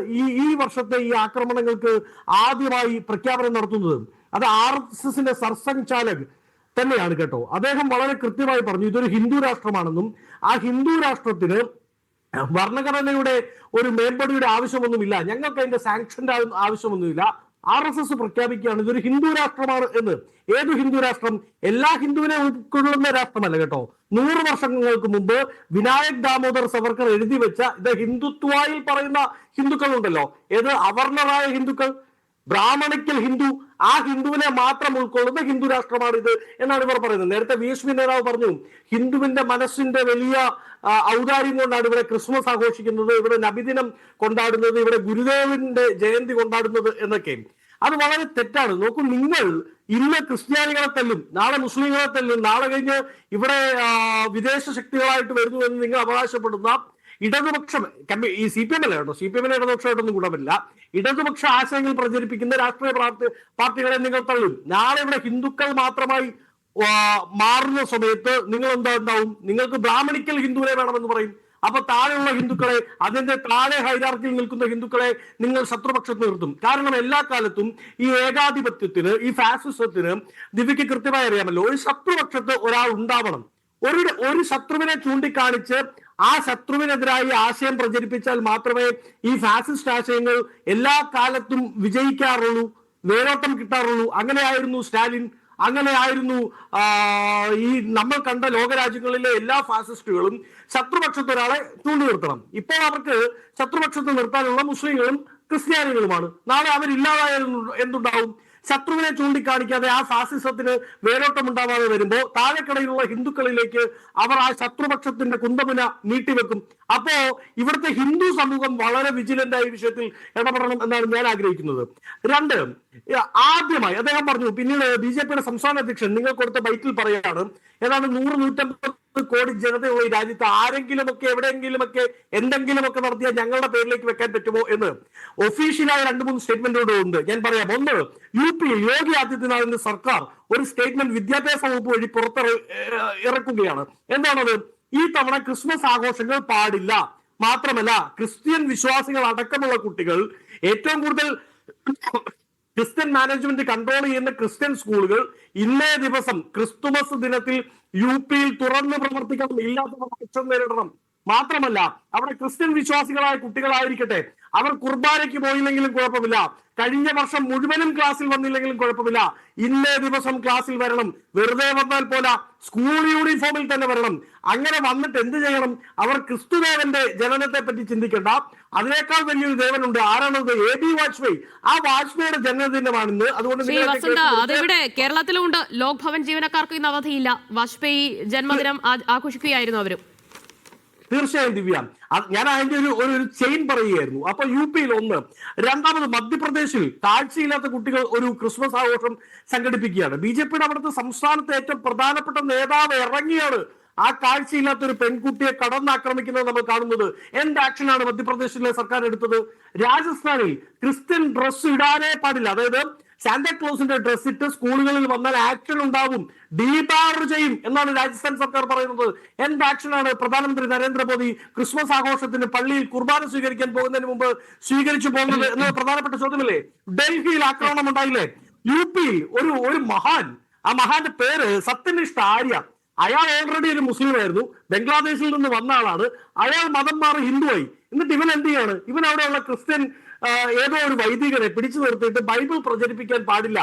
ഈ വർഷത്തെ ഈ ആക്രമണങ്ങൾക്ക് ആദ്യമായി പ്രഖ്യാപനം നടത്തുന്നത്? അത് RSSന്റെ സർസംഘചാലക് തന്നെയാണ് കേട്ടോ. അദ്ദേഹം വളരെ കൃത്യമായി പറഞ്ഞു ഇതൊരു ഹിന്ദു രാഷ്ട്രമാണെന്നും ആ ഹിന്ദു രാഷ്ട്രത്തിന് ഭരണഘടനയുടെ ഒരു മേൽപ്പടിയുടെ ആവശ്യമൊന്നുമില്ല, ഞങ്ങൾക്ക് അതിന്റെ സാങ്ഷന്റെ ആവശ്യമൊന്നുമില്ല. RSS പ്രഖ്യാപിക്കുകയാണ് ഇതൊരു ഹിന്ദു രാഷ്ട്രമാണ് എന്ന്. ഏത് ഹിന്ദു രാഷ്ട്രം? എല്ലാ ഹിന്ദുവിനെ ഉൾക്കൊള്ളുന്ന രാഷ്ട്രമല്ല കേട്ടോ. 100 വർഷങ്ങൾക്ക് മുമ്പ് വിനായക് ദാമോദർ സവർക്കർ എഴുതി വെച്ച ഇത് ഹിന്ദുത്വയിൽ പറയുന്ന ഹിന്ദുക്കൾ ഉണ്ടല്ലോ, ഏത് അവർണരായ ഹിന്ദുക്കൾ, ബ്രാഹ്മണിക്കൽ ഹിന്ദു, ആ ഹിന്ദുവിനെ മാത്രം ഉൾക്കൊള്ളുന്ന ഹിന്ദു രാഷ്ട്രമാണിത് എന്നാണ് ഇവർ പറയുന്നത്. നേരത്തെ BHP നേതാവ് പറഞ്ഞു ഹിന്ദുവിന്റെ മനസ്സിന്റെ വലിയ ഔദാര്യം കൊണ്ടാണ് ഇവിടെ ക്രിസ്മസ് ആഘോഷിക്കുന്നത്, ഇവിടെ നബിദിനം കൊണ്ടാടുന്നത്, ഇവിടെ ഗുരുദേവന്റെ ജയന്തി കൊണ്ടാടുന്നത് എന്നൊക്കെ. അത് വളരെ തെറ്റാണ്. നോക്കൂ, നിങ്ങൾ ഇന്ന് ക്രിസ്ത്യാനികളെ തല്ലും, നാളെ മുസ്ലിങ്ങളെ തല്ലും, നാളെ കഴിഞ്ഞ് ഇവിടെ വിദേശ ശക്തികളായിട്ട് വരുന്നു എന്ന് നിങ്ങൾ അവകാശപ്പെടുന്ന ഇടതുപക്ഷം, ഈ CPM അല്ല കേട്ടോ, CPM-നെ ഇടതുപക്ഷമായിട്ടൊന്നും കൂടാൻ പറ്റില്ല, ഇടതുപക്ഷ ആശയങ്ങൾ പ്രചരിപ്പിക്കുന്ന രാഷ്ട്രീയ പാർട്ടികളെ നിങ്ങൾ തള്ളും. നാളെ ഇവിടെ ഹിന്ദുക്കൾ മാത്രമായി മാറുന്ന സമയത്ത് നിങ്ങൾ എന്താവും? നിങ്ങൾക്ക് ബ്രാഹ്മണിക്കൽ ഹിന്ദുവിനെ വേണമെന്ന് പറയും. അപ്പൊ താഴെയുള്ള ഹിന്ദുക്കളെ, അതിന്റെ താഴെ ഹൈറാർക്കിയിൽ നിൽക്കുന്ന ഹിന്ദുക്കളെ നിങ്ങൾ ശത്രുപക്ഷത്ത് നിർത്തും. കാരണം എല്ലാ കാലത്തും ഈ ഏകാധിപത്യത്തിന്, ഈ ഫാസിസത്തിന് ദിവ്യക്ക് കൃത്യമായി അറിയാമല്ലോ, ഒരു ശത്രുപക്ഷത്ത് ഒരാൾ ഉണ്ടാവണം. ഒരു ശത്രുവിനെ ചൂണ്ടിക്കാണിച്ച് ആ ശത്രുവിനെതിരായി ആശയം പ്രചരിപ്പിച്ചാൽ മാത്രമേ ഈ ഫാസിസ്റ്റ് ആശയങ്ങൾ എല്ലാ കാലത്തും വിജയിക്കാറുള്ളൂ, വേരോട്ടം കിട്ടാറുള്ളൂ. അങ്ങനെയായിരുന്നു സ്റ്റാലിൻ, അങ്ങനെയായിരുന്നു ഈ നമ്മൾ കണ്ട ലോകരാജ്യങ്ങളിലെ എല്ലാ ഫാസിസ്റ്റുകളും. ശത്രുപക്ഷത്ത് ഒരാളെ ചൂണ്ടി നിർത്തണം. ഇപ്പോൾ അവർക്ക് ശത്രുപക്ഷത്ത് നിർത്താനുള്ള മുസ്ലിങ്ങളും ക്രിസ്ത്യാനികളുമാണ്. നാളെ അവരില്ലാതായ എന്തുണ്ടാവും? ശത്രുവിനെ ചൂണ്ടിക്കാണിക്കാതെ ആ ഫാസിസത്തിന് വേരോട്ടം ഉണ്ടാവാതെ വരുമ്പോൾ താഴെക്കടയിലുള്ള ഹിന്ദുക്കളിലേക്ക് അവർ ആ ശത്രുപക്ഷത്തിന്റെ കുന്തമുന നീട്ടിവെക്കും. അപ്പോ ഇവിടുത്തെ ഹിന്ദു സമൂഹം വളരെ വിജിലന്റ് ആയ വിഷയത്തിൽ ഇടപെടണം എന്നാണ് ഞാൻ ആഗ്രഹിക്കുന്നത്. 2, ആദ്യമായി അദ്ദേഹം പറഞ്ഞു, പിന്നീട് BJPയുടെ സംസ്ഥാന അധ്യക്ഷൻ നിങ്ങൾ കൊടുത്ത ബൈറ്റിൽ പറയാണ് ഏതാണ്ട് 100-150 കോടി ജനതയുള്ള ഈ രാജ്യത്ത് ആരെങ്കിലുമൊക്കെ എവിടെയെങ്കിലുമൊക്കെ എന്തെങ്കിലുമൊക്കെ നടത്തിയാൽ ഞങ്ങളുടെ പേരിലേക്ക് വെക്കാൻ പറ്റുമോ എന്ന് ഒഫീഷ്യലായ 2-3 സ്റ്റേറ്റ്മെന്റുകൾ ഉണ്ട്. ഞാൻ പറയാം. ഒന്ന്, UP യോഗി ആദിത്യനാഥിന്റെ സർക്കാർ ഒരു സ്റ്റേറ്റ്മെന്റ് വിദ്യാഭ്യാസ വകുപ്പ് വഴി ഇറക്കുകയാണ്. എന്താണത്? ഈ തവണ ക്രിസ്മസ് ആഘോഷങ്ങൾ പാടില്ല. മാത്രമല്ല ക്രിസ്ത്യൻ വിശ്വാസികൾ അടക്കമുള്ള കുട്ടികൾ, ഏറ്റവും കൂടുതൽ ക്രിസ്ത്യൻ മാനേജ്മെന്റ് കൺട്രോൾ ചെയ്യുന്ന ക്രിസ്ത്യൻ സ്കൂളുകൾ ഇന്നേ ദിവസം ക്രിസ്തുമസ് ദിനത്തിൽ UP തുറന്ന് പ്രവർത്തിക്കണം, ഇല്ലാത്തവർ ആക്ഷൻ നേരിടണം. മാത്രമല്ല അവിടെ ക്രിസ്ത്യൻ വിശ്വാസികളായ കുട്ടികളായിരിക്കട്ടെ, അവർ കുർബാനയ്ക്ക് പോയില്ലെങ്കിലും കുഴപ്പമില്ല, കഴിഞ്ഞ വർഷം മുഴുവനും ക്ലാസ്സിൽ വന്നില്ലെങ്കിലും കുഴപ്പമില്ല, ഇന്നേ ദിവസം ക്ലാസ്സിൽ വരണം, വെറുതെ വന്നാൽ പോല സ്കൂൾ യൂണിഫോമിൽ തന്നെ വരണം. അങ്ങനെ വന്നിട്ട് എന്ത് ചെയ്യണം? അവർ ക്രിസ്തുദേവന്റെ ജനനത്തെ പറ്റി ചിന്തിക്കേണ്ട, അതിനേക്കാൾ വലിയൊരു ദേവനുണ്ട്. ആരാണത്? AB വാജ്പേയി. ആ വാജ്പേയിയുടെ ജന്മദിനമാണിന്ന്. അതുകൊണ്ട് അതിവിടെ കേരളത്തിലും ഉണ്ട്. ലോക് ഭവൻ ജീവനക്കാർക്ക് ഇന്ന് അവധിയില്ല. വാജ്പേയി ജന്മദിനം ആഘോഷിക്കുകയായിരുന്നു അവരും. തീർച്ചയായും ദിവ്യ, ഞാൻ അതിന്റെ ഒരു ചെയിൻ പറയുകയായിരുന്നു. അപ്പൊ UP-യിൽ ഒന്ന്. രണ്ടാമത് മധ്യപ്രദേശിൽ കാഴ്ചയില്ലാത്ത കുട്ടികൾ ഒരു ക്രിസ്മസ് ആഘോഷം സംഘടിപ്പിക്കുകയാണ്. BJP-യുടെ അവിടുത്തെ സംസ്ഥാനത്തെ ഏറ്റവും പ്രധാനപ്പെട്ട നേതാവ് ഇറങ്ങിയാണ് ആ കാഴ്ചയില്ലാത്ത ഒരു പെൺകുട്ടിയെ കടന്നാക്രമിക്കുന്നത് നമ്മൾ കാണുന്നത്. എന്ത് ആക്ഷനാണ് മധ്യപ്രദേശിലെ സർക്കാർ എടുത്തത്? രാജസ്ഥാനിൽ ക്രിസ്ത്യൻ ഡ്രസ് ഇടാനേ പാടില്ല, അതായത് സാന്താക്ലോസിന്റെ ഡ്രസ് ഇട്ട് സ്കൂളുകളിൽ വന്നാൽ ആക്ഷൻ ഉണ്ടാവും, ഡീബാർ ചെയ്യും എന്നാണ് രാജസ്ഥാൻ സർക്കാർ പറയുന്നത്. എന്ത് ആക്ഷനാണ് പ്രധാനമന്ത്രി നരേന്ദ്രമോദി ക്രിസ്മസ് ആഘോഷത്തിന് പള്ളിയിൽ കുർബാന സ്വീകരിക്കാൻ പോകുന്നതിന് മുമ്പ് സ്വീകരിച്ചു പോകുന്നത് എന്നത് പ്രധാനപ്പെട്ട ചോദ്യമല്ലേ? ഡൽഹിയിൽ ആക്രമണം ഉണ്ടായില്ലേ? UP-യിൽ ഒരു മഹാൻ, ആ മഹാന്റെ പേര് സത്യനിഷ്ഠ ആര്യ. അയാൾ ഓൾറെഡി ഒരു മുസ്ലിം ആയിരുന്നു, ബംഗ്ലാദേശിൽ നിന്ന് വന്ന ആളാണ്. അയാൾ മതം മാറി ഹിന്ദുവായി. എന്നിട്ട് ഇവൻ എന്ത് ചെയ്യാണ്? ഇവൻ അവിടെയുള്ള ക്രിസ്ത്യൻ ഏതോ ഒരു വൈദികനെ പിടിച്ചു നിർത്തിയിട്ട് ബൈബിൾ പ്രചരിപ്പിക്കാൻ പാടില്ല.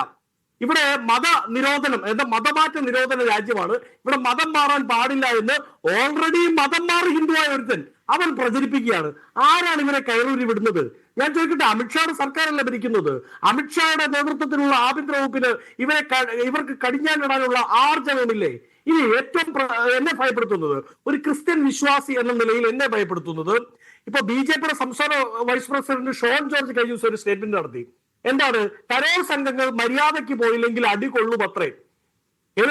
ഇവിടെ മത നിരോധനം, മതമാറ്റ നിരോധന രാജ്യമാണ്, ഇവിടെ മതം മാറാൻ പാടില്ല എന്ന് ഓൾറെഡി മതം മാറി ഹിന്ദുവായ ഒരുത്തൻ അവൻ പ്രചരിപ്പിക്കുകയാണ്. ആരാണ് ഇവരെ കയറൂരി വിടുന്നത്? ഞാൻ ചോദിക്കട്ടെ, അമിത്ഷായുടെ സർക്കാരല്ല ഭരിക്കുന്നത്. അമിത്ഷായുടെ നേതൃത്വത്തിലുള്ള ആഭ്യന്തര വകുപ്പിന് ഇവർക്ക് കടിഞ്ഞാനിടാനുള്ള ആർജവമില്ലേ? ഇനി ഏറ്റവും എന്നെ ഭയപ്പെടുത്തുന്നത്, ഒരു ക്രിസ്ത്യൻ വിശ്വാസി എന്ന നിലയിൽ എന്നെ ഭയപ്പെടുത്തുന്നത്, ഇപ്പൊ BJP-യുടെ സംസ്ഥാന വൈസ് പ്രസിഡന്റ് ഷോൺ ജോർജ് കഴിഞ്ഞ ദിവസം ഒരു സ്റ്റേറ്റ്മെന്റ് നടത്തി. എന്താണ്? കരോൾ സംഘങ്ങൾ മര്യാദയ്ക്ക് പോയില്ലെങ്കിൽ അടികൊള്ളും അത്രേ.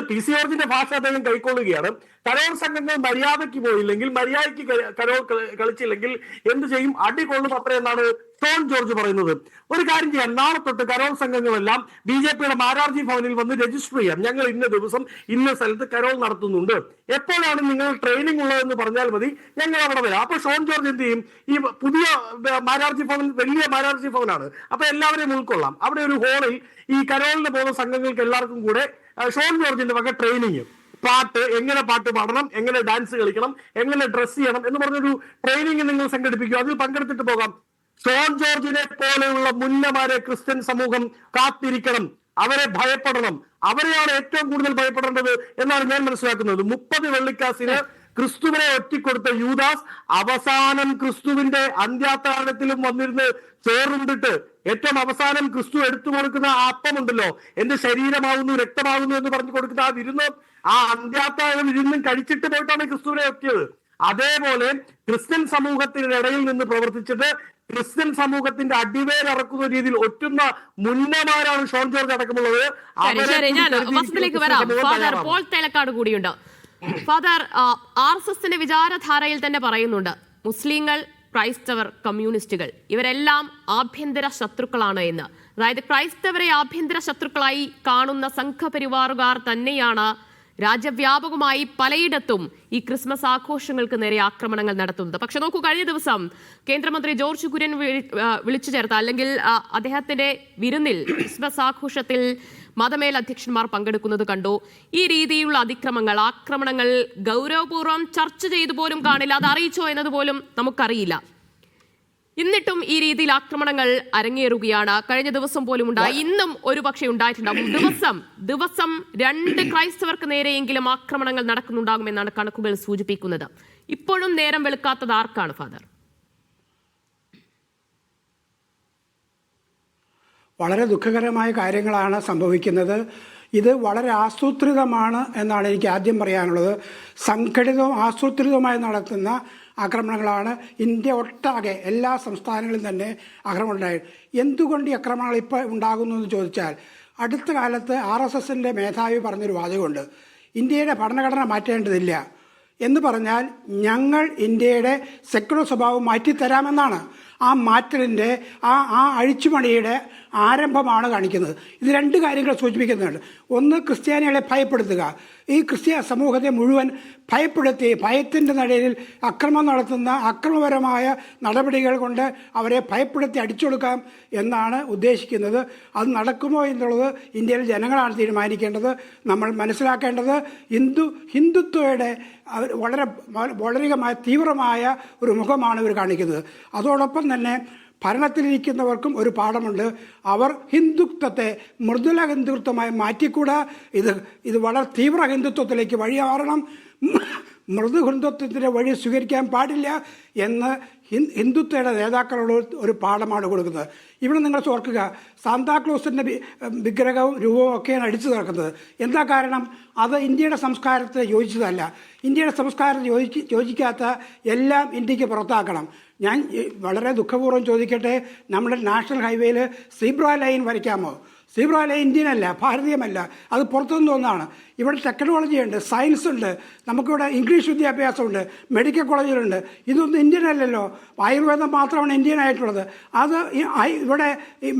PC ജോർജിന്റെ ഭാഷ അദ്ദേഹം കൈക്കൊള്ളുകയാണ്. കരോൾ സംഘങ്ങൾ മര്യാദയ്ക്ക് പോയില്ലെങ്കിൽ, മര്യാദയ്ക്ക് കരോൾ കളിച്ചില്ലെങ്കിൽ എന്ത് ചെയ്യും? അടികൊള്ളും അത്ര എന്നാണ് ഷോൺ ജോർജ് പറയുന്നത്. ഒരു കാര്യം ചെയ്യാം, നാളെ തൊട്ട് കരോൾ സംഘങ്ങളെല്ലാം BJP-യുടെ മാരാർജി ഭവനിൽ വന്ന് രജിസ്റ്റർ ചെയ്യാം. ഞങ്ങൾ ഇന്ന ദിവസം ഇന്ന സ്ഥലത്ത് കരോൾ നടത്തുന്നുണ്ട്, എപ്പോഴാണ് നിങ്ങൾ ട്രെയിനിങ് ഉള്ളതെന്ന് പറഞ്ഞാൽ മതി, ഞങ്ങൾ അവിടെ വരാം. അപ്പൊ ഷോൺ ജോർജ് എന്ത് ചെയ്യും? ഈ പുതിയ മാരാർജി ഭവൻ വലിയ മാരാർജി ഭവനാണ്, അപ്പൊ എല്ലാവരെയും ഉൾക്കൊള്ളാം. അവിടെ ഒരു ഹോളിൽ ഈ കരോളിന് പോകുന്ന സംഘങ്ങൾക്ക് എല്ലാവർക്കും കൂടെ ഷോൺ ജോർജിന്റെ വക ട്രെയിനിങ്, പാട്ട്, എങ്ങനെ പാട്ട് പാടണം, എങ്ങനെ ഡാൻസ് കളിക്കണം, എങ്ങനെ ഡ്രസ് ചെയ്യണം എന്ന് പറഞ്ഞൊരു ട്രെയിനിങ് നിങ്ങൾ സംഘടിപ്പിക്കുക, അതിൽ പങ്കെടുത്തിട്ട് പോകാം. ഷോൺ ജോർജിനെ പോലെയുള്ള മുന്നമാരെ ക്രിസ്ത്യൻ സമൂഹം കാത്തിരിക്കണം, അവരെ ഭയപ്പെടണം. അവരെയാണ് ഏറ്റവും കൂടുതൽ ഭയപ്പെടേണ്ടത് എന്നാണ് ഞാൻ മനസ്സിലാക്കുന്നത്. 30 വെള്ളിക്കാശിന് ക്രിസ്തുവിനെ ഒറ്റിക്കൊടുത്ത യൂദാസ് അവസാനം ക്രിസ്തുവിന്റെ അന്ത്യാത്താഴത്തിലും വന്നിരുന്ന് ചോറുണ്ടിട്ട് ഏറ്റവും അവസാനം ക്രിസ്തു എടുത്തു കൊടുക്കുന്ന ആ അപ്പമുണ്ടല്ലോ, എന്റെ ശരീരമാകുന്നു രക്തമാകുന്നു എന്ന് പറഞ്ഞു കൊടുക്കുന്ന ആ വിരുന്ന്, ആ അന്ത്യാത്താഴം ഇരുന്നും കഴിച്ചിട്ട് പോയിട്ടാണ് ക്രിസ്തുവിനെ ഒറ്റിയത്. അതേപോലെ ക്രിസ്ത്യൻ സമൂഹത്തിനിടയിൽ നിന്ന് പ്രവർത്തിച്ചിട്ട് ക്രിസ്ത്യൻ സമൂഹത്തിന്റെ അടിവേരിറക്കുന്ന രീതിയിൽ ഒറ്റുന്ന മുന്നമാരാണ് ഷോൺ ജോർജ് അടക്കമുള്ളത്. ഫാദർ പോൾ തേലക്കാട് കൂടിയുണ്ട്. ഫാദർ, RSSന്റെ വിചാരധാരയിൽ തന്നെ പറയുന്നുണ്ട്, മുസ്ലിങ്ങൾ, ക്രൈസ്തവർ, കമ്മ്യൂണിസ്റ്റുകൾ ഇവരെല്ലാം ആഭ്യന്തര ശത്രുക്കളാണ് എന്ന്. അതായത് ക്രൈസ്തവരെ ആഭ്യന്തര ശത്രുക്കളായി കാണുന്ന സംഘപരിവാറുകാർ തന്നെയാണ് രാജ്യവ്യാപകമായി പലയിടത്തും ഈ ക്രിസ്മസ് ആഘോഷങ്ങൾക്ക് നേരെ ആക്രമണങ്ങൾ നടത്തുന്നത്. പക്ഷെ നോക്കൂ, കഴിഞ്ഞ ദിവസം കേന്ദ്രമന്ത്രി ജോർജ് കുര്യൻ വിളിച്ചു ചേർത്ത, അല്ലെങ്കിൽ അദ്ദേഹത്തിന്റെ വിരുന്നിൽ ക്രിസ്മസ് ആഘോഷത്തിൽ മതമേലധ്യക്ഷന്മാർ പങ്കെടുക്കുന്നത് കണ്ടു. ഈ രീതിയിലുള്ള ആക്രമണങ്ങൾ ഗൗരവപൂർവ്വം ചർച്ച ചെയ്തു പോലും കാണില്ല, അത് അറിയിച്ചോ എന്നതുപോലും നമുക്കറിയില്ല. എന്നിട്ടും ഈ രീതിയിൽ ആക്രമണങ്ങൾ അരങ്ങേറുകയാണ്. കഴിഞ്ഞ ദിവസം പോലും ഉണ്ടായി, ഇന്നും ഒരു പക്ഷേ ഉണ്ടായിട്ടുണ്ടാകും. ദിവസം 2 ക്രൈസ്തവർക്ക് നേരെയെങ്കിലും ആക്രമണങ്ങൾ നടക്കുന്നുണ്ടാകുമെന്നാണ് കണക്കുകൾ സൂചിപ്പിക്കുന്നത്. ഇപ്പോഴും നേരം വെളുക്കാത്തത് ആർക്കാണ് ഫാദർ? വളരെ ദുഃഖകരമായ കാര്യങ്ങളാണ് സംഭവിക്കുന്നത്. ഇത് വളരെ ആസൂത്രിതമാണ് എന്നാണ് എനിക്ക് ആദ്യം പറയാനുള്ളത്. സംഘടിതവും ആസൂത്രിതവുമായി നടത്തുന്ന ആക്രമണങ്ങളാണ്. ഇന്ത്യ ഒട്ടാകെ എല്ലാ സംസ്ഥാനങ്ങളിലും തന്നെ ആക്രമണം ഉണ്ടായി. എന്തുകൊണ്ട് ഈ ആക്രമണങ്ങൾ ഇപ്പോൾ ഉണ്ടാകുന്നു എന്ന് ചോദിച്ചാൽ, അടുത്ത കാലത്ത് RSSന്റെ മേധാവി പറഞ്ഞൊരു വാചകമുണ്ട്, ഇന്ത്യയുടെ ഭരണഘടന മാറ്റേണ്ടതില്ല എന്ന് പറഞ്ഞാൽ ഞങ്ങൾ ഇന്ത്യയുടെ സെക്യുലർ സ്വഭാവം മാറ്റിത്തരാമെന്നാണ്. ആ മാറ്റലിൻ്റെ ആ അഴിച്ചുപണിയുടെ ആരംഭമാണ് കാണിക്കുന്നത്. ഇത് രണ്ട് കാര്യങ്ങൾ സൂചിപ്പിക്കുന്നുണ്ട്. ഒന്ന്, ക്രിസ്ത്യാനികളെ ഭയപ്പെടുത്തുക. ഈ ക്രിസ്ത്യ സമൂഹത്തെ മുഴുവൻ ഭയപ്പെടുത്തി ഭയത്തിൻ്റെ നിഴലിൽ അക്രമം നടത്തുന്ന അക്രമപരമായ നടപടികൾ കൊണ്ട് അവരെ ഭയപ്പെടുത്തി അടിച്ചൊടുക്കാം എന്നാണ് ഉദ്ദേശിക്കുന്നത്. അത് നടക്കുമോ എന്നുള്ളത് ഇന്ത്യയിലെ ജനങ്ങളാണ് തീരുമാനിക്കേണ്ടത്. നമ്മൾ മനസ്സിലാക്കേണ്ടത് ഹിന്ദുത്വയുടെ വളരെ തീവ്രമായ ഒരു മുഖമാണ് ഇവർ കാണിക്കുന്നത്. അതോടൊപ്പം തന്നെ ഭരണത്തിലിരിക്കുന്നവർക്കും ഒരു പാഠമുണ്ട്. അവർ ഹിന്ദുത്വത്തെ മൃദുല ഹിന്ദുത്വമായി മാറ്റിക്കൂടാ. ഇത് വളരെ തീവ്ര ഹിന്ദുത്വത്തിലേക്ക് വഴിമാറണം. മൃദു ഹിന്ദുത്വത്തിൻ്റെ വഴി സ്വീകരിക്കാൻ പാടില്ല എന്ന് ഹിന്ദുത്വയുടെ നേതാക്കളോട് ഒരു പാഠമാണ് കൊടുക്കുന്നത്. ഇവിടെ നിങ്ങൾ ഓർക്കുക, സാന്താക്ലോസിൻ്റെ വിഗ്രഹവും രൂപവും ഒക്കെയാണ് അടിച്ചു നടക്കുന്നത്. എന്താ കാരണം? അത് ഇന്ത്യയുടെ സംസ്കാരത്തെ യോജിച്ചതല്ല. ഇന്ത്യയുടെ സംസ്കാരത്തെ യോജിക്കാത്ത എല്ലാം ഇന്ത്യക്ക് പുറത്താക്കണം. ഞാൻ വളരെ ദുഃഖപൂർവ്വം ചോദിക്കട്ടെ, നമ്മുടെ നാഷണൽ ഹൈവേയിൽ സീബ്ര ലൈൻ വരയ്ക്കാമോ? സീബ്ര ലൈൻ ഇന്ത്യനല്ല, ഭാരതീയമല്ല, അത് പുറത്തുനിന്ന് ഒന്നാണ്. ഇവിടെ ടെക്നോളജി ഉണ്ട്, സയൻസ് ഉണ്ട്, നമുക്കിവിടെ ഇംഗ്ലീഷ് വിദ്യാഭ്യാസമുണ്ട്, മെഡിക്കൽ കോളേജുകളുണ്ട്. ഇതൊന്നും ഇന്ത്യൻ അല്ലല്ലോ. ആയുർവേദം മാത്രമാണ് ഇന്ത്യൻ ആയിട്ടുള്ളത്. അത് ഇവിടെ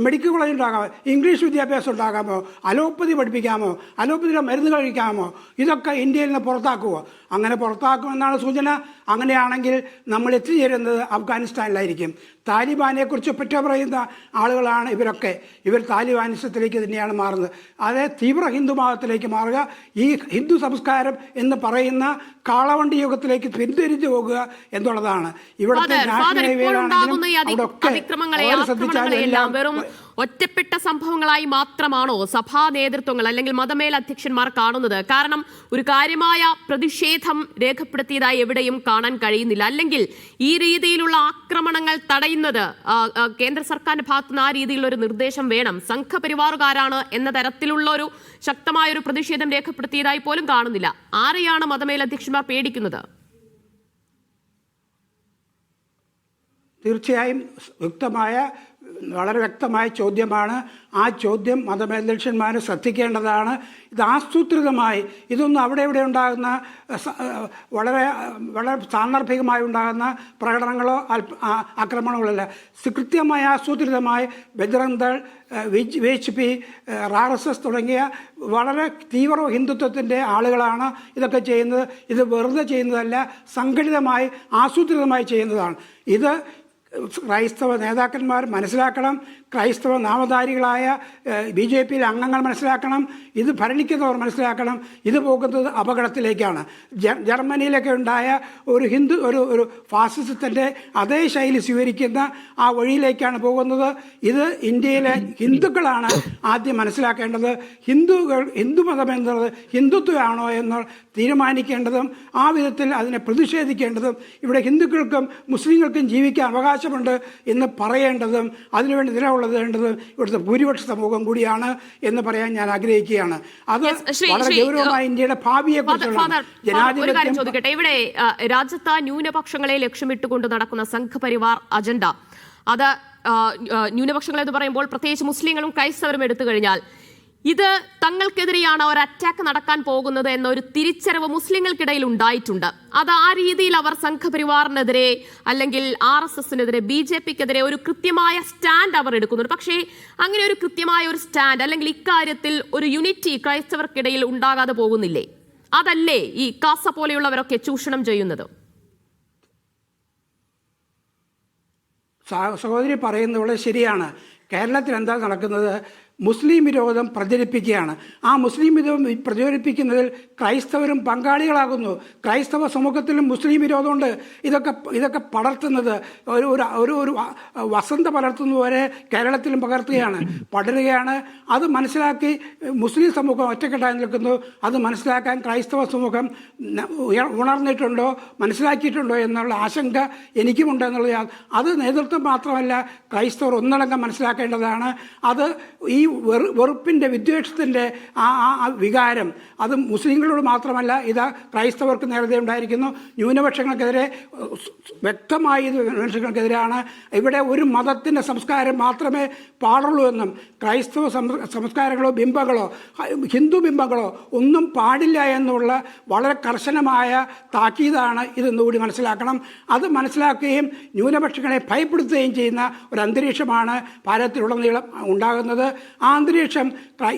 മെഡിക്കൽ കോളേജ് ഉണ്ടാകാമോ? ഇംഗ്ലീഷ് വിദ്യാഭ്യാസം ഉണ്ടാകാമോ? അലോപ്പതി പഠിപ്പിക്കാമോ? അലോപ്പതിയുടെ മരുന്ന് കഴിക്കാമോ? ഇതൊക്കെ ഇന്ത്യയിൽ നിന്ന് പുറത്താക്കുമോ? അങ്ങനെ പുറത്താക്കുമെന്നാണ് സൂചന. അങ്ങനെയാണെങ്കിൽ നമ്മൾ എത്തിച്ചേരുന്നത് അഫ്ഗാനിസ്ഥാനിലായിരിക്കും. താലിബാനെ കുറിച്ച് പറ്റ പറയുന്ന ആളുകളാണ് ഇവരൊക്കെ. ഇവർ താലിബാനിസത്തിലേക്ക് തന്നെയാണ് മാറുന്നത്. അതേ തീവ്ര ഹിന്ദുമതത്തിലേക്ക് മാറുക, ഈ ഹിന്ദു സംസ്കാരം എന്ന് പറയുന്ന കാളവണ്ടി യുഗത്തിലേക്ക് പിന്തിരിഞ്ഞു പോകുക എന്നുള്ളതാണ്. ഇവിടുത്തെ നാഷണൽ വെറും ഒറ്റപ്പെട്ട സംഭവങ്ങളായി മാത്രമാണോ സഭാ നേതൃത്വങ്ങൾ അല്ലെങ്കിൽ മതമേലധ്യക്ഷന്മാർ കാണുന്നത്? കാരണം ഒരു കാര്യമായ പ്രതിഷേധം രേഖപ്പെടുത്തിയതായി എവിടെയും കാണാൻ കഴിയുന്നില്ല. അല്ലെങ്കിൽ ഈ രീതിയിലുള്ള ആക്രമണങ്ങൾ തടയുന്നത് കേന്ദ്ര സർക്കാരിന്റെ ഭാഗത്തുനിന്ന് ആ രീതിയിലുള്ള ഒരു നിർദ്ദേശം വേണം. സംഘപരിവാറുകാരാണ് എന്ന തരത്തിലുള്ള ഒരു ശക്തമായ ഒരു പ്രതിഷേധം രേഖപ്പെടുത്തിയതായി പോലും കാണുന്നില്ല. ആരെയാണ് മതമേലധ്യക്ഷന്മാർ പേടിക്കുന്നത്? തീർച്ചയായും വളരെ വ്യക്തമായ ചോദ്യമാണ്. ആ ചോദ്യം മതമേലധ്യക്ഷന്മാർ ശ്രദ്ധിക്കേണ്ടതാണ്. ഇത് ആസൂത്രിതമായി, ഇതൊന്നും അവിടെ ഇവിടെ ഉണ്ടാകുന്ന വളരെ വളരെ സാന്ദർഭികമായി ഉണ്ടാകുന്ന പ്രകടനങ്ങളോ ആക്രമണങ്ങളല്ല. കൃത്യമായി ആസൂത്രിതമായി ബജ്രംഗ് ദൾ, VHP, RSS തുടങ്ങിയ വളരെ തീവ്ര ഹിന്ദുത്വത്തിൻ്റെ ആളുകളാണ് ഇതൊക്കെ ചെയ്യുന്നത്. ഇത് വെറുതെ ചെയ്യുന്നതല്ല, സംഘടിതമായി ആസൂത്രിതമായി ചെയ്യുന്നതാണ്. ഇത് ക്രൈസ്തവ നേതാക്കന്മാർ മനസ്സിലാക്കണം. ക്രൈസ്തവ നാമധാരികളായ BJPയിലെ അംഗങ്ങൾ മനസ്സിലാക്കണം. ഇത് ഭരണിക്കുന്നവർ മനസ്സിലാക്കണം. ഇത് പോകുന്നത് അപകടത്തിലേക്കാണ്. ജർമ്മനിയിലൊക്കെ ഉണ്ടായ ഒരു ഫാസിസത്തിൻ്റെ അതേ ശൈലി സ്വീകരിക്കുന്ന ആ വഴിയിലേക്കാണ് പോകുന്നത്. ഇത് ഇന്ത്യയിലെ ഹിന്ദുക്കളാണ് ആദ്യം മനസ്സിലാക്കേണ്ടത്. ഹിന്ദുമതം എന്നുള്ളത് ഹിന്ദുത്വമാണോ എന്ന് തീരുമാനിക്കേണ്ടതും ആ വിധത്തിൽ അതിനെ പ്രതിഷേധിക്കേണ്ടതും ഇവിടെ ഹിന്ദുക്കൾക്കും മുസ്ലിങ്ങൾക്കും ജീവിക്കാൻ അവകാശമുണ്ട് എന്ന് പറയേണ്ടതും അതിനുവേണ്ടി നിലകൊള്ളേണ്ടതും ഇവിടുത്തെ ഭൂരിപക്ഷ സമൂഹം കൂടിയാണ് എന്ന് പറയാൻ ഞാൻ ആഗ്രഹിക്കുകയാണ്. അത് വളരെ ഗൗരവമായ ഇന്ത്യയുടെ ഭാവിയെ കുറിച്ചുള്ള ജനാധിപത്യം. ചോദിക്കട്ടെ, ഇവിടെ രാജ്യത്ത് ന്യൂനപക്ഷങ്ങളെ ലക്ഷ്യമിട്ടുകൊണ്ട് നടക്കുന്ന സംഘപരിവാർ അജണ്ട, അത് ന്യൂനപക്ഷങ്ങൾ എന്ന് പറയുമ്പോൾ പ്രത്യേകിച്ച് മുസ്ലിങ്ങളും ക്രൈസ്തവരും എടുത്തു കഴിഞ്ഞാൽ ഇത് തങ്ങൾക്കെതിരെയാണ് ഒരു അറ്റാക്ക് നടക്കാൻ പോകുന്നത് എന്നൊരു തിരിച്ചറിവ് മുസ്ലിങ്ങൾക്കിടയിൽ ഉണ്ടായിട്ടുണ്ട്. അത് ആ രീതിയിൽ അവർ സംഘപരിവാറിനെതിരെ അല്ലെങ്കിൽ RSSനെതിരെ BJPക്കെതിരെ ഒരു കൃത്യമായ സ്റ്റാൻഡ് അവർ എടുക്കുന്നുണ്ട്. പക്ഷേ അങ്ങനെ ഒരു കൃത്യമായ ഒരു സ്റ്റാൻഡ് അല്ലെങ്കിൽ ഇക്കാര്യത്തിൽ ഒരു യൂണിറ്റി ക്രൈസ്തവർക്കിടയിൽ ഉണ്ടാകാതെ പോകുന്നില്ലേ? അതല്ലേ ഈ കാസ പോലെയുള്ളവരൊക്കെ ചൂഷണം ചെയ്യുന്നത്? സഹോദരി പറയുന്നത് വളരെ ശരിയാണ്. കേരളത്തിൽ എന്താ നടക്കുന്നത്? മുസ്ലിം വിരോധം പ്രചരിപ്പിക്കുകയാണ്. ആ മുസ്ലിം വിരോധം പ്രചരിപ്പിക്കുന്നതിൽ ക്രൈസ്തവരും പങ്കാളികളാകുന്നു. ക്രൈസ്തവ സമൂഹത്തിലും മുസ്ലിം വിരോധമുണ്ട്. ഇതൊക്കെ പടർത്തുന്നത് ഒരു വസന്ത പടർത്തുന്നതുവരെ കേരളത്തിലും പടരുകയാണ്. അത് മനസ്സിലാക്കി മുസ്ലിം സമൂഹം ഒറ്റക്കെട്ടായി നിൽക്കുന്നു. അത് മനസ്സിലാക്കാൻ ക്രൈസ്തവ സമൂഹം ഉണർന്നിട്ടുണ്ടോ, മനസ്സിലാക്കിയിട്ടുണ്ടോ എന്നുള്ള ആശങ്ക എനിക്കുമുണ്ട് എന്നുള്ളത്. അത് നേതൃത്വം മാത്രമല്ല, ക്രൈസ്തവർ ഒന്നടങ്കം മനസ്സിലാക്കേണ്ടതാണ്. അത് ഈ വെറുപ്പിൻ്റെ വിദ്വേഷത്തിൻ്റെ ആ വികാരം അത് മുസ്ലിങ്ങളോട് മാത്രമല്ല, ഇത് ക്രൈസ്തവർക്ക് നേരത്തെ ഉണ്ടായിരിക്കുന്നു. ന്യൂനപക്ഷങ്ങൾക്കെതിരെ വ്യക്തമായി ഇത് ന്യൂനപക്ഷങ്ങൾക്കെതിരെയാണ്. ഇവിടെ ഒരു മതത്തിൻ്റെ സംസ്കാരം മാത്രമേ പാടുള്ളൂ എന്നും ക്രൈസ്തവ സംസ്കാരങ്ങളോ ബിംബങ്ങളോ ഹിന്ദു ബിംബങ്ങളോ ഒന്നും പാടില്ല എന്നുള്ള വളരെ കർശനമായ താക്കീതാണ് ഇതെന്നുകൂടി മനസ്സിലാക്കണം. അത് മനസ്സിലാക്കുകയും ന്യൂനപക്ഷങ്ങളെ ഭയപ്പെടുത്തുകയും ചെയ്യുന്ന ഒരു അന്തരീക്ഷമാണ് ഭാരതത്തിലുടനീളം ഉണ്ടാകുന്നത്. ആ അന്തരീക്ഷം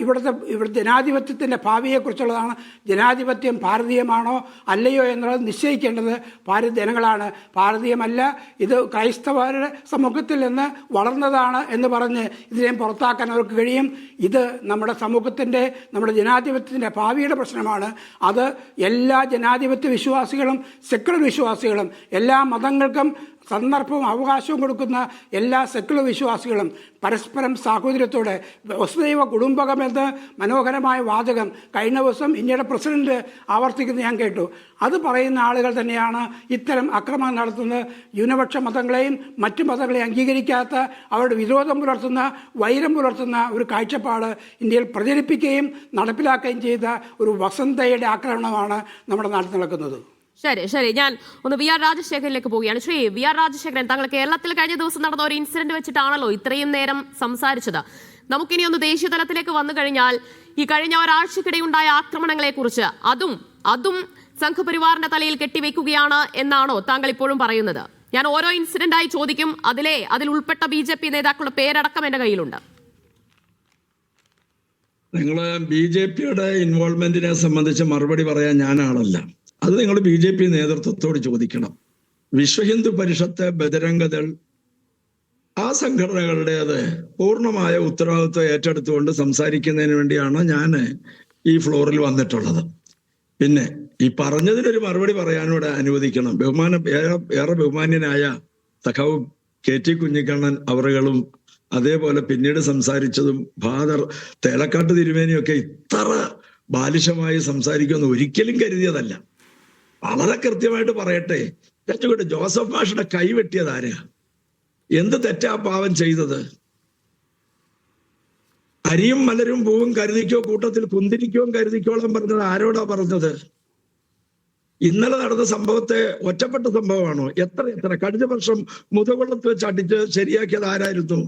ഇവിടുത്തെ ജനാധിപത്യത്തിൻ്റെ ഭാവിയെക്കുറിച്ചുള്ളതാണ്. ജനാധിപത്യം ഭാരതീയമാണോ അല്ലയോ എന്നുള്ളത് നിശ്ചയിക്കേണ്ടത് ഭാരത ജനങ്ങളാണ്. ഭാരതീയമല്ല, ഇത് ക്രൈസ്തവരുടെ സമൂഹത്തിൽ നിന്ന് വളർന്നതാണ് എന്ന് പറഞ്ഞ് ഇതിനെ പുറത്താക്കാൻ അവർക്ക് കഴിയും. ഇത് നമ്മുടെ സമൂഹത്തിൻ്റെ, നമ്മുടെ ജനാധിപത്യത്തിൻ്റെ ഭാവിയുടെ പ്രശ്നമാണ്. അത് എല്ലാ ജനാധിപത്യ വിശ്വാസികളും സെക്കുലർ വിശ്വാസികളും എല്ലാ മതങ്ങൾക്കും സന്ദർഭവും അവകാശവും കൊടുക്കുന്ന എല്ലാ സെക്കുലർ വിശ്വാസികളും പരസ്പരം സാഹോദര്യത്തോടെ വസുദൈവ കുടുംബകമെന്ന് മനോഹരമായ വാചകം കഴിഞ്ഞ ദിവസം ഇന്ത്യയുടെ പ്രസിഡന്റ് ആവർത്തിക്കുന്നത് ഞാൻ കേട്ടു. അത് പറയുന്ന ആളുകൾ തന്നെയാണ് ഇത്തരം അക്രമം നടത്തുന്നത്. ന്യൂനപക്ഷ മതങ്ങളെയും മറ്റു മതങ്ങളെയും അംഗീകരിക്കാത്ത, അവരുടെ വിരോധം പുലർത്തുന്ന, വൈരം പുലർത്തുന്ന ഒരു കാഴ്ചപ്പാട് ഇന്ത്യയിൽ പ്രചരിപ്പിക്കുകയും നടപ്പിലാക്കുകയും ചെയ്ത ഒരു വസന്തയുടെ ആക്രമണമാണ് നമ്മുടെ നാട്ടിൽ നടക്കുന്നത്. ശരി, ഞാൻ ഒന്ന് വി ആർ രാജശേഖരനിലേക്ക് പോവുകയാണ്. ശ്രീ വി ആർ രാജശേഖരൻ, താങ്കൾ കേരളത്തിൽ കഴിഞ്ഞ ദിവസം നടന്ന ഒരു ഇൻസിഡന്റ് വെച്ചിട്ടാണല്ലോ ഇത്രയും നേരം സംസാരിച്ചത്. നമുക്കിനി ഒന്ന് ദേശീയ തലത്തിലേക്ക് വന്നു കഴിഞ്ഞാൽ ഈ കഴിഞ്ഞ ഒരാഴ്ചക്കിടെയുണ്ടായ ആക്രമണങ്ങളെ കുറിച്ച് അതും സംഘപരിവാറിന്റെ തലയിൽ കെട്ടിവെക്കുകയാണ് എന്നാണോ താങ്കൾ ഇപ്പോഴും പറയുന്നത്? ഞാൻ ഓരോ ഇൻസിഡന്റായി ചോദിക്കും. അതിൽ ഉൾപ്പെട്ട BJP നേതാക്കളുടെ പേരടക്കം എന്റെ കയ്യിലുണ്ട്. നിങ്ങള് BJPയുടെ ഇൻവോൾവ്മെന്റിനെ സംബന്ധിച്ച് മറുപടി പറയാൻ ഞാനാണല്ല. അത് നിങ്ങൾ BJP നേതൃത്വത്തോട് ചോദിക്കണം. വിശ്വഹിന്ദു പരിഷത്ത്, ബജരംഗദൾ, ആ സംഘടനകളുടേത് പൂർണ്ണമായ ഉത്തരവാദിത്വം ഏറ്റെടുത്തുകൊണ്ട് സംസാരിക്കുന്നതിന് വേണ്ടിയാണ് ഞാൻ ഈ ഫ്ലോറിൽ വന്നിട്ടുള്ളത്. പിന്നെ ഈ പറഞ്ഞതിനൊരു മറുപടി പറയാനൂടെ അനുവദിക്കണം. ഏറെ ബഹുമാന്യനായ സഖാവ് KT കുഞ്ഞിക്കണ്ണൻ അവറുകളും അതേപോലെ പിന്നീട് സംസാരിച്ചതും ഫാദർ തേലക്കാട്ട് തിരുമേനിയൊക്കെ ഇത്ര ബാലിശമായി സംസാരിക്കുമെന്ന് ഒരിക്കലും കരുതിയതല്ല. വളരെ കൃത്യമായിട്ട് പറയട്ടെ, ജോസഫ് മാഷിന്റെ കൈ വെട്ടിയത് ആരാ? എന്ത് തെറ്റാ പാവം ചെയ്തത്? അരിയും മലരും പൂവും കരുതിക്കോ, കൂട്ടത്തിൽ കുന്തിരിക്കോ കരുതിക്കോളം പറഞ്ഞത് ആരോടാ പറഞ്ഞത്? ഇന്നലെ നടന്ന സംഭവത്തെ ഒറ്റപ്പെട്ട സംഭവമാണോ? എത്ര കഴിഞ്ഞ വർഷം മുതകൊള്ളത്ത് വെച്ച് അടിച്ച് ശരിയാക്കിയത് ആരായിരുന്നു?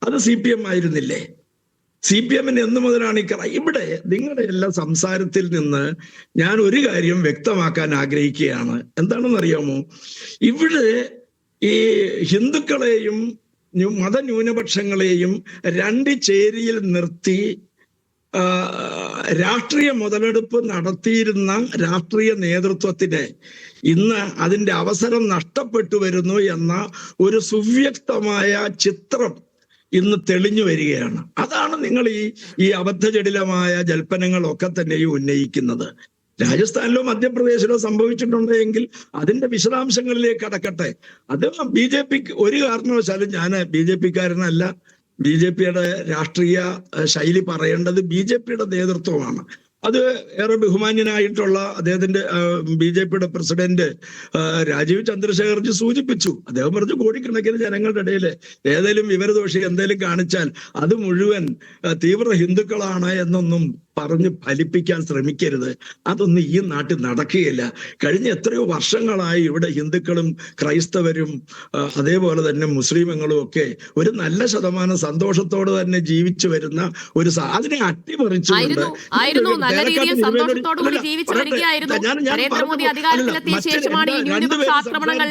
അത് CPM ആയിരുന്നില്ലേ? CPM-ന് എന്ന് മുതലാണ് ഇവിടെ നിങ്ങളുടെ എല്ലാ സംസാരത്തിൽ നിന്ന് ഞാൻ ഒരു കാര്യം വ്യക്തമാക്കാൻ ആഗ്രഹിക്കുകയാണ്. എന്താണെന്നറിയാമോ? ഇവിടെ ഈ ഹിന്ദുക്കളെയും മതന്യൂനപക്ഷങ്ങളെയും രണ്ട് ചേരിയിൽ നിർത്തി രാഷ്ട്രീയ മുതലെടുപ്പ് നടത്തിയിരുന്ന രാഷ്ട്രീയ നേതൃത്വത്തിന് ഇന്ന് അതിൻ്റെ അവസരം നഷ്ടപ്പെട്ടു വരുന്നു എന്ന ഒരു സുവ്യക്തമായ ചിത്രം ഇന്ന് തെളിഞ്ഞു വരികയാണ്. അതാണ് നിങ്ങൾ ഈ അബദ്ധജടിലമായ ജൽപ്പനങ്ങളൊക്കെ തന്നെയും ഉന്നയിക്കുന്നത്. രാജസ്ഥാനിലോ മധ്യപ്രദേശിലോ സംഭവിച്ചിട്ടുണ്ടെങ്കിൽ അതിന്റെ വിശദാംശങ്ങളിലേക്ക് കടക്കട്ടെ. അത് BJPക്ക് ഒരു കാരണവശാലും, ഞാൻ BJPക്കാരനല്ല, BJPയുടെ രാഷ്ട്രീയ ശൈലി പറയേണ്ടത് BJPയുടെ നേതൃത്വമാണ്. അത് ഏറെ ബഹുമാന്യനായിട്ടുള്ള അദ്ദേഹത്തിന്റെ BJPയുടെ പ്രസിഡന്റ് രാജീവ് ചന്ദ്രശേഖർജി സൂചിപ്പിച്ചു. അദ്ദേഹം പറഞ്ഞു, കോടിക്കണക്കിന് ജനങ്ങളുടെ ഇടയിൽ ഏതെങ്കിലും വിവരദോഷി എന്തെങ്കിലും കാണിച്ചാൽ അത് മുഴുവൻ തീവ്ര ഹിന്ദുക്കളാണ് എന്നൊന്നും പറഞ്ഞ് ഫലിപ്പിക്കാൻ ശ്രമിക്കരുത്. അതൊന്നും ഈ നാട്ടിൽ നടക്കുകയില്ല. കഴിഞ്ഞ എത്രയോ വർഷങ്ങളായി ഇവിടെ ഹിന്ദുക്കളും ക്രൈസ്തവരും അതേപോലെ തന്നെ മുസ്ലിമുകളും ഒക്കെ ഒരു നല്ല ശതമാനം സന്തോഷത്തോടെ തന്നെ ജീവിച്ചു വരുന്ന ഒരു അതിനെ അട്ടിമറിച്ചുകൊണ്ട് നല്ല രീതിയിൽ സന്തോഷത്തോടുകൂടി ജീവിച്ചു വരികയായിരുന്നു. നരേന്ദ്രമോദി അധികാരത്തിലെത്തിയ ശേഷമാണ് ഈ ന്യൂനപക്ഷ ആക്രമണങ്ങൾ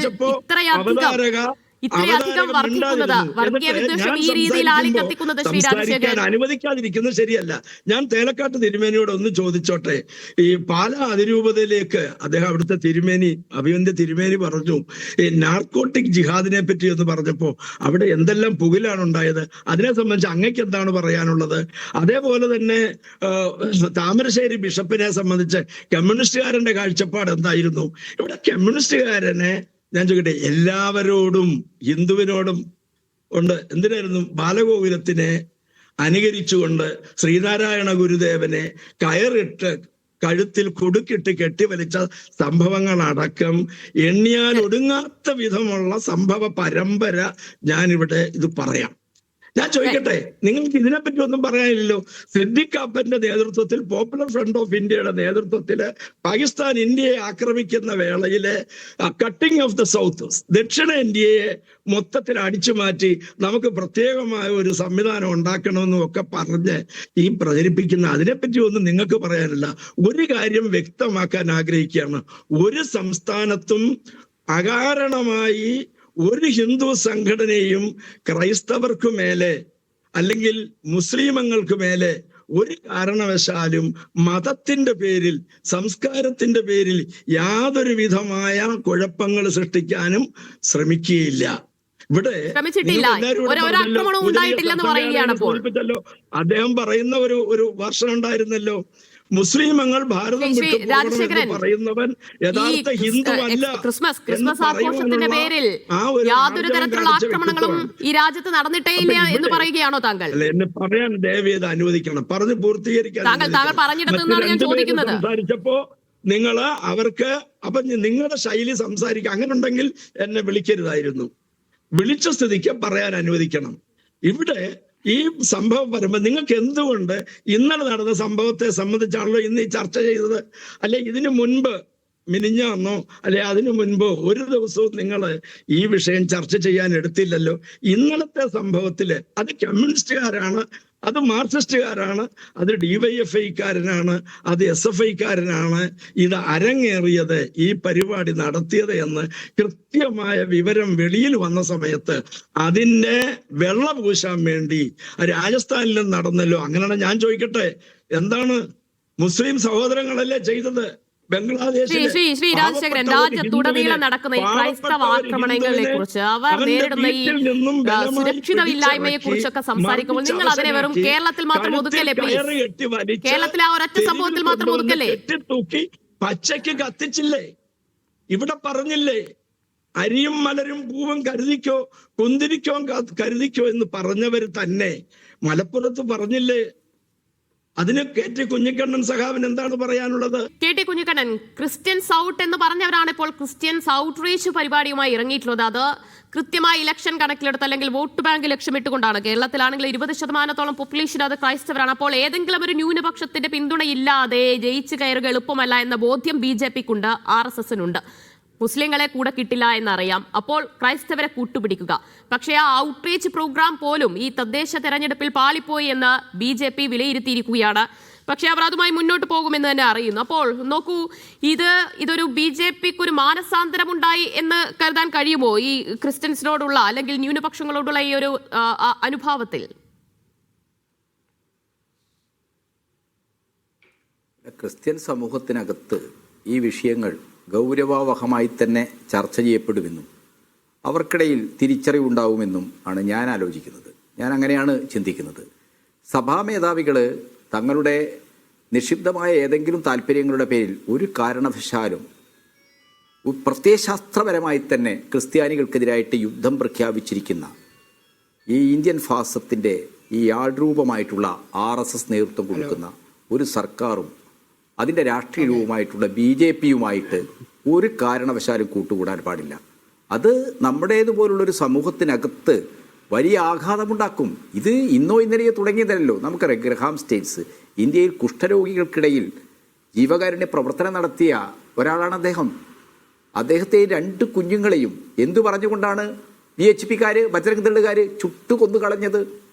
ഇത്രയധികം വർദ്ധിക്കുന്നത്. വർഗീയ വിദ്വേഷം ഈ രീതിയിൽ ആളിക്കത്തിക്കുന്നത് ശ്രീ രാജശേഖരൻ അനുവദിക്കാതിരിക്കുന്നത് ശരിയല്ല. ഞാൻ തേലക്കാട്ട് തിരുമേനിയോട് ഒന്ന് ചോദിച്ചോട്ടെ. ഈ പാലാ അതിരൂപതയിലേക്ക് അദ്ദേഹം അവിടുത്തെ തിരുമേനി, അഭിവന്ദ്യ തിരുമേനി പറഞ്ഞു ഈ നാർക്കോട്ടിക് ജിഹാദിനെ പറ്റി എന്ന് പറഞ്ഞപ്പോ അവിടെ എന്തെല്ലാം പുകിലാണ് ഉണ്ടായത്. അതിനെ സംബന്ധിച്ച് അങ്ങക്ക് എന്താണ് പറയാനുള്ളത്? അതേപോലെ തന്നെ താമരശ്ശേരി ബിഷപ്പിനെ സംബന്ധിച്ച് കമ്മ്യൂണിസ്റ്റുകാരന്റെ കാഴ്ചപ്പാട് എന്തായിരുന്നു? ഇവിടെ കമ്മ്യൂണിസ്റ്റുകാരനെ ഞാൻ ചോദിക്കട്ടെ, എല്ലാവരോടും ഹിന്ദുവിനോടും ഉണ്ട്. എന്തിനായിരുന്നു? ബാലഗോകുലത്തിനെ അനുകരിച്ചുകൊണ്ട് ശ്രീനാരായണ ഗുരുദേവനെ കയറിട്ട് കഴുത്തിൽ കുടുക്കിട്ട് കെട്ടിവലിച്ച സംഭവങ്ങളടക്കം എണ്ണിയാൽ ഒടുങ്ങാത്ത വിധമുള്ള സംഭവ പരമ്പര ഞാനിവിടെ ഇത് പറയാം. ഞാൻ ചോദിക്കട്ടെ, നിങ്ങൾക്ക് ഇതിനെപ്പറ്റി ഒന്നും പറയാനില്ലല്ലോ. സിദ്ദിഖ് കാപ്പന്റെ നേതൃത്വത്തിൽ പോപ്പുലർ ഫ്രണ്ട് ഓഫ് ഇന്ത്യയുടെ നേതൃത്വത്തില് പാകിസ്ഥാൻ ഇന്ത്യയെ ആക്രമിക്കുന്ന വേളയില് കട്ടിംഗ് ഓഫ് ദ സൗത്ത്, ദക്ഷിണേന്ത്യയെ മൊത്തത്തിൽ അടിച്ചു മാറ്റി നമുക്ക് പ്രത്യേകമായ ഒരു സംവിധാനം ഉണ്ടാക്കണമെന്നും ഒക്കെ പറഞ്ഞ് ഈ പ്രചരിപ്പിക്കുന്ന അതിനെപ്പറ്റി ഒന്നും നിങ്ങൾക്ക് പറയാനില്ല. ഒരു കാര്യം വ്യക്തമാക്കാൻ ആഗ്രഹിക്കുകയാണ്. ഒരു സംസ്ഥാനത്തും അകാരണമായി ഒരു ഹിന്ദു സംഘടനയും ക്രൈസ്തവർക്ക് മേലെ അല്ലെങ്കിൽ മുസ്ലിമങ്ങൾക്ക് മേലെ ഒരു കാരണവശാലും മതത്തിന്റെ പേരിൽ, സംസ്കാരത്തിന്റെ പേരിൽ യാതൊരു വിധമായ കുഴപ്പങ്ങൾ സൃഷ്ടിക്കാനും ശ്രമിക്കുകയില്ല. ഇവിടെ അദ്ദേഹം പറയുന്ന ഒരു വർഷം ഉണ്ടായിരുന്നല്ലോ, മുസ്ലിമങ്ങൾ ഭാരതം പറയുന്നവൻ യഥാർത്ഥ ഹിന്ദു അല്ല. ക്രിസ്മസ് ആഘോഷത്തിന്റെ പേരിൽ യാതൊരു തരത്തിലുള്ള ആക്രമണങ്ങളും ഈ രാജ്യത്ത് നടന്നിട്ടേ ഇല്ല എന്ന് പറയുകയാണോ താങ്കൾ? എന്നെ പറയാൻ ദയവേത് അനുവദിക്കണം, പറഞ്ഞു പൂർത്തീകരിക്കാൻ. താങ്കൾ പറഞ്ഞിടത്തുനിന്നാണ് ഞാൻ ചോദിക്കുന്നത്. സംസാരിച്ചപ്പോ നിങ്ങള് അവർക്ക് അപ്പൊ നിങ്ങളുടെ ശൈലി സംസാരിക്കുക, അങ്ങനെ ഉണ്ടെങ്കിൽ എന്നെ വിളിക്കരുതായിരുന്നു. വിളിച്ച സ്ഥിതിക്ക് പറയാൻ അനുവദിക്കണം. ഇവിടെ ഈ സംഭവം വരുമ്പോൾ നിങ്ങൾക്ക് എന്തുകൊണ്ട് ഇന്നലെ നടന്ന സംഭവത്തെ സംബന്ധിച്ചാണല്ലോ ഇന്ന് ഈ ചർച്ച ചെയ്തത്? അല്ലെ ഇതിനു മുൻപ് മിനിഞ്ഞാന്നോ അല്ലെ അതിനു മുൻപോ ഒരു ദിവസവും നിങ്ങൾ ഈ വിഷയം ചർച്ച ചെയ്യാൻ എടുത്തില്ലല്ലോ. ഇന്നലത്തെ സംഭവത്തില് അത് കമ്മ്യൂണിസ്റ്റുകാരാണ്, അത് മാർക്സിസ്റ്റുകാരാണ്, അത് DYFIക്കാരനാണ്, അത് SFIക്കാരനാണ് ഇത് അരങ്ങേറിയത്, ഈ പരിപാടി നടത്തിയത് എന്ന് കൃത്യമായ വിവരം വെളിയിൽ വന്ന സമയത്ത് അതിന്റെ വെള്ളം പൂശാൻ വേണ്ടി രാജസ്ഥാനിലും നടന്നല്ലോ. അങ്ങനെയാണ്. ഞാൻ ചോദിക്കട്ടെ, എന്താണ് മുസ്ലിം സഹോദരങ്ങളല്ലേ ചെയ്തത്? ശ്രീ രാജശേഖരൻ, രാജ്യത്തുടനീളം നടക്കുന്ന ഈ ക്രൈസ്തവ ആക്രമണങ്ങളെ കുറിച്ച്, അവർ നേരിടുന്ന ഈ സുരക്ഷിതമില്ലായ്മയെ കുറിച്ചൊക്കെ സംസാരിക്കുമ്പോൾ നിങ്ങൾ അതിനെ വെറും കേരളത്തിൽ മാത്രം ഒതുക്കല്ലേ? കേരളത്തിലെ ആ ഒരൊറ്റ സംഭവത്തിൽ മാത്രം ഒതുക്കല്ലേ? തൂക്കി പച്ചയ്ക്ക് കത്തിച്ചില്ലേ? ഇവിടെ പറഞ്ഞില്ലേ, അരിയും മലരും പൂവും കരുതിക്കോ, കുന്തിരിക്കോ കരുതിക്കോ എന്ന് പറഞ്ഞവര് തന്നെ മലപ്പുറത്ത് പറഞ്ഞില്ലേ? അതിന് KT കുഞ്ഞിക്കണ്ണൻ സഖാവിന് എന്താണ് പറയാനുള്ളത്? KT കുഞ്ഞിക്കണ്ണൻ, ക്രിസ്ത്യൻ സൗട്ട് എന്ന് പറഞ്ഞവരാണ് ഇപ്പോൾ ക്രിസ്ത്യൻ ഔട്ട്റീച്ച് പരിപാടിയുമായി ഇറങ്ങിയിട്ടുള്ളത്. അത് കൃത്യമായി ഇലക്ഷൻ കണക്കിലെടുത്ത് അല്ലെങ്കിൽ വോട്ട് ബാങ്ക് ലക്ഷ്യമിട്ടുകൊണ്ടാണ്. കേരളത്തിലാണെങ്കിൽ 20% പോപ്പുലേഷൻ അത് ക്രൈസ്തവരാണ്. അപ്പോൾ ഏതെങ്കിലും ഒരു ന്യൂനപക്ഷത്തിന്റെ പിന്തുണയില്ലാതെ ജയിച്ചു കയറുക എളുപ്പമല്ല എന്ന ബോധ്യം BJPക്കുണ്ട്, RSSനുണ്ട്. മുസ്ലിങ്ങളെ കൂടെ കിട്ടില്ല എന്നറിയാം. അപ്പോൾ ക്രൈസ്തവരെ കൂട്ടുപിടിക്കുക. പക്ഷേ ആ ഔട്ട്റീച്ച് പ്രോഗ്രാം പോലും ഈ തദ്ദേശ തെരഞ്ഞെടുപ്പിൽ പാളിപ്പോയി എന്ന് BJP വിലയിരുത്തിയിരിക്കുകയാണ്. പക്ഷെ അവർ അതുമായി മുന്നോട്ട് പോകുമെന്ന് തന്നെ അറിയുന്നു. അപ്പോൾ നോക്കൂ, ഇതൊരു BJPക്ക് ഒരു മാനസാന്തരമുണ്ടായി എന്ന് കരുതാൻ കഴിയുമോ ഈ ക്രിസ്ത്യൻസിനോടുള്ള അല്ലെങ്കിൽ ന്യൂനപക്ഷങ്ങളോടുള്ള ഈ ഒരു അനുഭാവത്തിൽ? ക്രിസ്ത്യൻ സമൂഹത്തിനകത്ത് ഈ വിഷയങ്ങൾ ഗൗരവവഹമായി തന്നെ ചർച്ച ചെയ്യപ്പെടുമെന്നും അവർക്കിടയിൽ തിരിച്ചറിവുണ്ടാവുമെന്നും ആണ് ഞാൻ ആലോചിക്കുന്നത്. ഞാൻ അങ്ങനെയാണ് ചിന്തിക്കുന്നത്. സഭാ മേധാവികൾ തങ്ങളുടെ നിക്ഷിപ്തമായ ഏതെങ്കിലും താല്പര്യങ്ങളുടെ പേരിൽ ഒരു കാരണവശാലും പ്രത്യയശാസ്ത്രപരമായി തന്നെ ക്രിസ്ത്യാനികൾക്കെതിരായിട്ട് യുദ്ധം പ്രഖ്യാപിച്ചിരിക്കുന്ന ഈ ഇന്ത്യൻ ഫാസത്തിൻ്റെ ഈ ആൾരൂപമായിട്ടുള്ള RSS നേതൃത്വം കൊടുക്കുന്ന ഒരു സർക്കാരും അതിൻ്റെ രാഷ്ട്രീയ രൂപമായിട്ടുള്ള BJPയുമായിട്ട് ഒരു കാരണവശാലും കൂട്ടുകൂടാൻ പാടില്ല. അത് നമ്മുടേതുപോലുള്ളൊരു സമൂഹത്തിനകത്ത് വലിയ ആഘാതമുണ്ടാക്കും. ഇത് ഇന്നോ ഇന്നലെയോ തുടങ്ങിയതല്ലോ. നമുക്കറിയാം, ഗ്രഹാം സ്റ്റേറ്റ്സ് ഇന്ത്യയിൽ കുഷ്ഠരോഗികൾക്കിടയിൽ ജീവകാരുണ്യ പ്രവർത്തനം നടത്തിയ ഒരാളാണ് അദ്ദേഹം. അദ്ദേഹത്തെ 2 കുഞ്ഞുങ്ങളെയും എന്തു പറഞ്ഞുകൊണ്ടാണ് BHPക്കാർ, ബജരംഗ് ദളുകാർ ചുട്ടുകൊന്നു കളഞ്ഞത്?